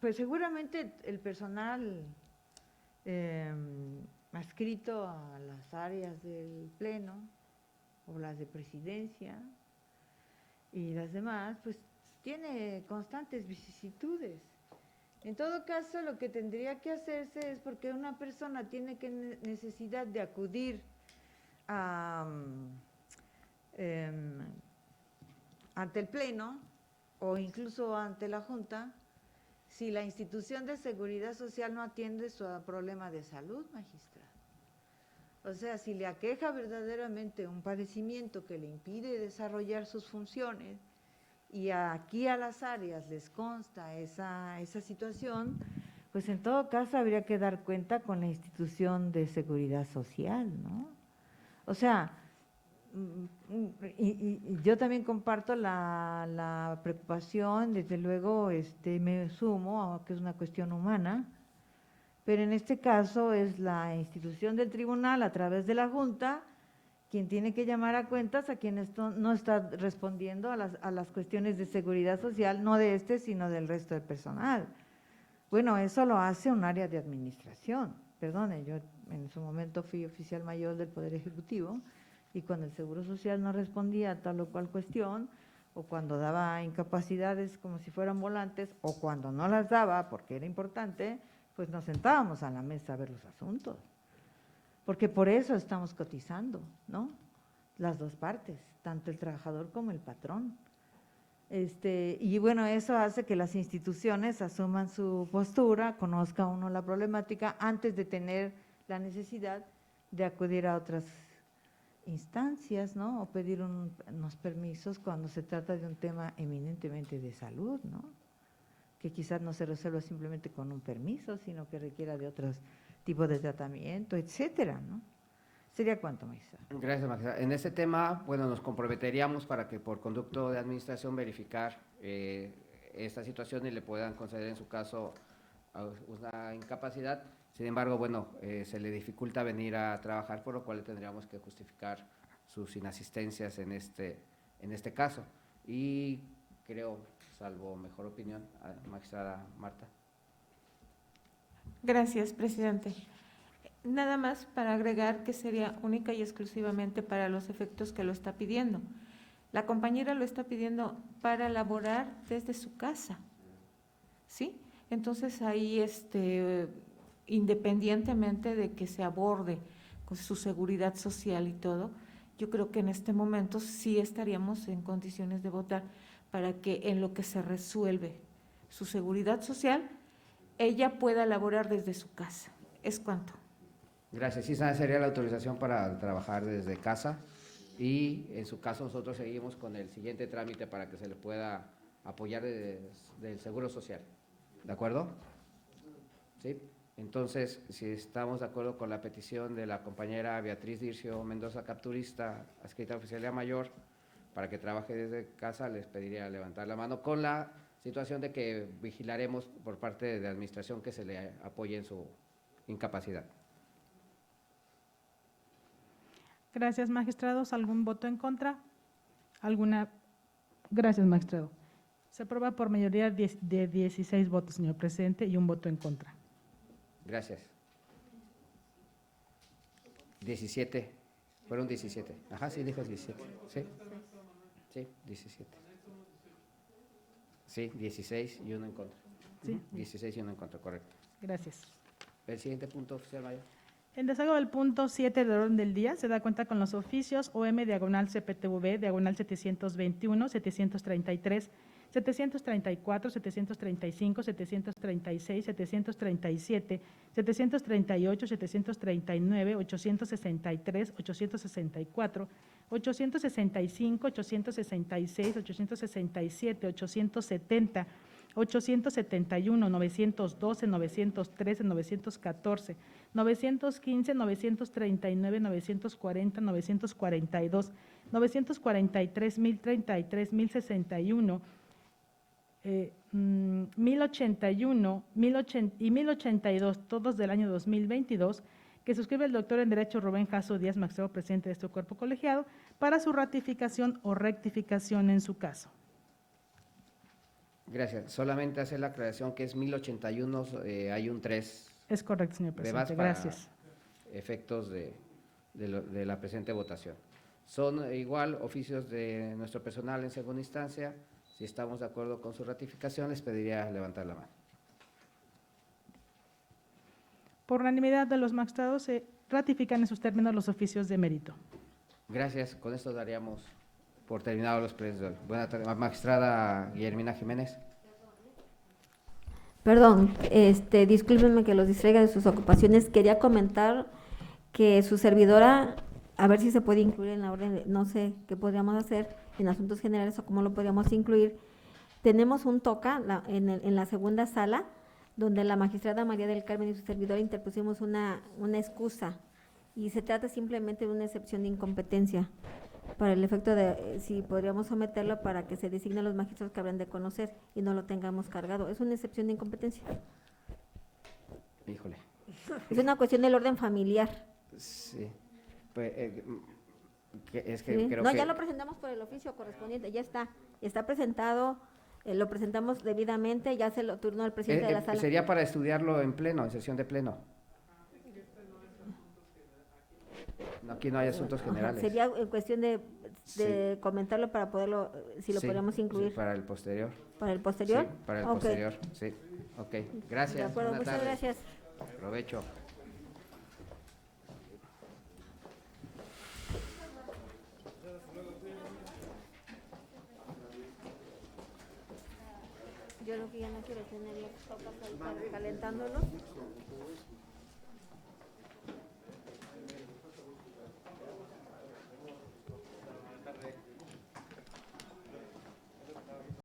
pues seguramente el personal adscrito a las áreas del Pleno, o las de Presidencia, y las demás, pues tiene constantes vicisitudes. En todo caso, lo que tendría que hacerse es porque una persona tiene necesidad de acudir ante el Pleno o incluso ante la Junta, si la institución de seguridad social no atiende su problema de salud, magistrado. O sea, si le aqueja verdaderamente un padecimiento que le impide desarrollar sus funciones, y aquí a las áreas les consta esa situación, pues en todo caso habría que dar cuenta con la institución de seguridad social, ¿no? O sea, y yo también comparto la preocupación, desde luego me sumo a que es una cuestión humana, pero en este caso es la institución del tribunal a través de la Junta quien tiene que llamar a cuentas a quien no está respondiendo a las cuestiones de seguridad social, no de sino del resto del personal. Bueno, eso lo hace un área de administración. Perdone, yo en su momento fui oficial mayor del Poder Ejecutivo y cuando el Seguro Social no respondía a tal o cual cuestión, o cuando daba incapacidades como si fueran volantes, o cuando no las daba porque era importante, pues nos sentábamos a la mesa a ver los asuntos. Porque por eso estamos cotizando, ¿no? Las dos partes, tanto el trabajador como el patrón. Y bueno, eso hace que las instituciones asuman su postura, conozca uno la problemática antes de tener la necesidad de acudir a otras instancias, ¿no? O pedir unos permisos cuando se trata de un tema eminentemente de salud, ¿no? Que quizás no se resuelva simplemente con un permiso, sino que requiera de otros tipo de tratamiento, etcétera, ¿no? ¿Sería cuánto, magistrado? Gracias, magistrada. En ese tema, bueno, nos comprometeríamos para que por conducto de administración verificar esta situación y le puedan conceder en su caso una incapacidad. Sin embargo, bueno, se le dificulta venir a trabajar, por lo cual tendríamos que justificar sus inasistencias en este caso. Y creo, salvo mejor opinión, magistrada Marta. Gracias, presidente. Nada más para agregar que sería única y exclusivamente para los efectos que lo está pidiendo. La compañera lo está pidiendo para laborar desde su casa, ¿sí? Entonces ahí, independientemente de que se aborde con su seguridad social y todo, yo creo que en este momento sí estaríamos en condiciones de votar para que en lo que se resuelve su seguridad social, ella pueda laborar desde su casa. Es cuanto. Gracias. Sí, esa sería la autorización para trabajar desde casa y en su caso nosotros seguimos con el siguiente trámite para que se le pueda apoyar del Seguro Social. ¿De acuerdo? Sí. Entonces, si estamos de acuerdo con la petición de la compañera Beatriz Dircio Mendoza Capturista, adscrita a Oficialía Mayor, para que trabaje desde casa, les pediría levantar la mano con la situación de que vigilaremos por parte de la administración que se le apoye en su incapacidad. Gracias, magistrados. ¿Algún voto en contra? Gracias, magistrado. Se aprueba por mayoría de 16 votos, señor presidente, y un voto en contra. Gracias. 17. Fueron 17. Ajá, sí, dijo 17. Sí. Sí, 17. Sí, 16 y uno en contra. Sí. 16 y uno en contra, correcto. Gracias. El siguiente punto, oficial mayor. En desacuerdo del punto 7 del orden del día, se da cuenta con los oficios OM/CPTV, diagonal 721, 733, 734, 735, 736, 737, 738, 739, 863, 864, 865, 866, 867, 870, 871, 912, 913, 914, 915, 939, 940, 942, 943, 1033, 1061, 1081 y 1082, todos del año 2022, que suscribe el doctor en Derecho Rubén Jasso Díaz, magistrado presidente de este cuerpo colegiado, para su ratificación o rectificación en su caso. Gracias. Solamente hacer la aclaración que es 1081, hay un 3. Es correcto, señor presidente. Gracias. Efectos de la presente votación. Son igual oficios de nuestro personal en segunda instancia. Si estamos de acuerdo con su ratificación, les pediría levantar la mano. Por unanimidad de los magistrados, se ratifican en sus términos los oficios de mérito. Gracias. Con esto daríamos por terminado los plenos de hoy. Buenas tardes. Magistrada Guillermina Jiménez. Perdón, discúlpenme que los distraiga de sus ocupaciones. Quería comentar que su servidora, a ver si se puede incluir en la orden, no sé qué podríamos hacer en asuntos generales o cómo lo podríamos incluir. Tenemos un TOCA en la segunda sala, donde la magistrada María del Carmen y su servidora interpusimos una excusa, y se trata simplemente de una excepción de incompetencia, para el efecto de si podríamos someterlo para que se designen los magistrados que habrán de conocer y no lo tengamos cargado. Es una excepción de incompetencia. Híjole. Es una cuestión del orden familiar. Sí. Pues, es que ¿Sí? creo No, que… ya lo presentamos por el oficio correspondiente, ya está presentado, lo presentamos debidamente, ya se lo turnó al presidente de la sala. Sería para estudiarlo en pleno, en sesión de pleno. No, aquí no hay asuntos generales. Sería cuestión de comentarlo para poderlo, si lo podríamos incluir. Sí, para el posterior. ¿Para el posterior? Sí, para el posterior, sí. Ok, gracias. De acuerdo, buenas muchas tardes. gracias. Provecho. Yo lo que ya no quiero tener los tocas ahí calentándolos.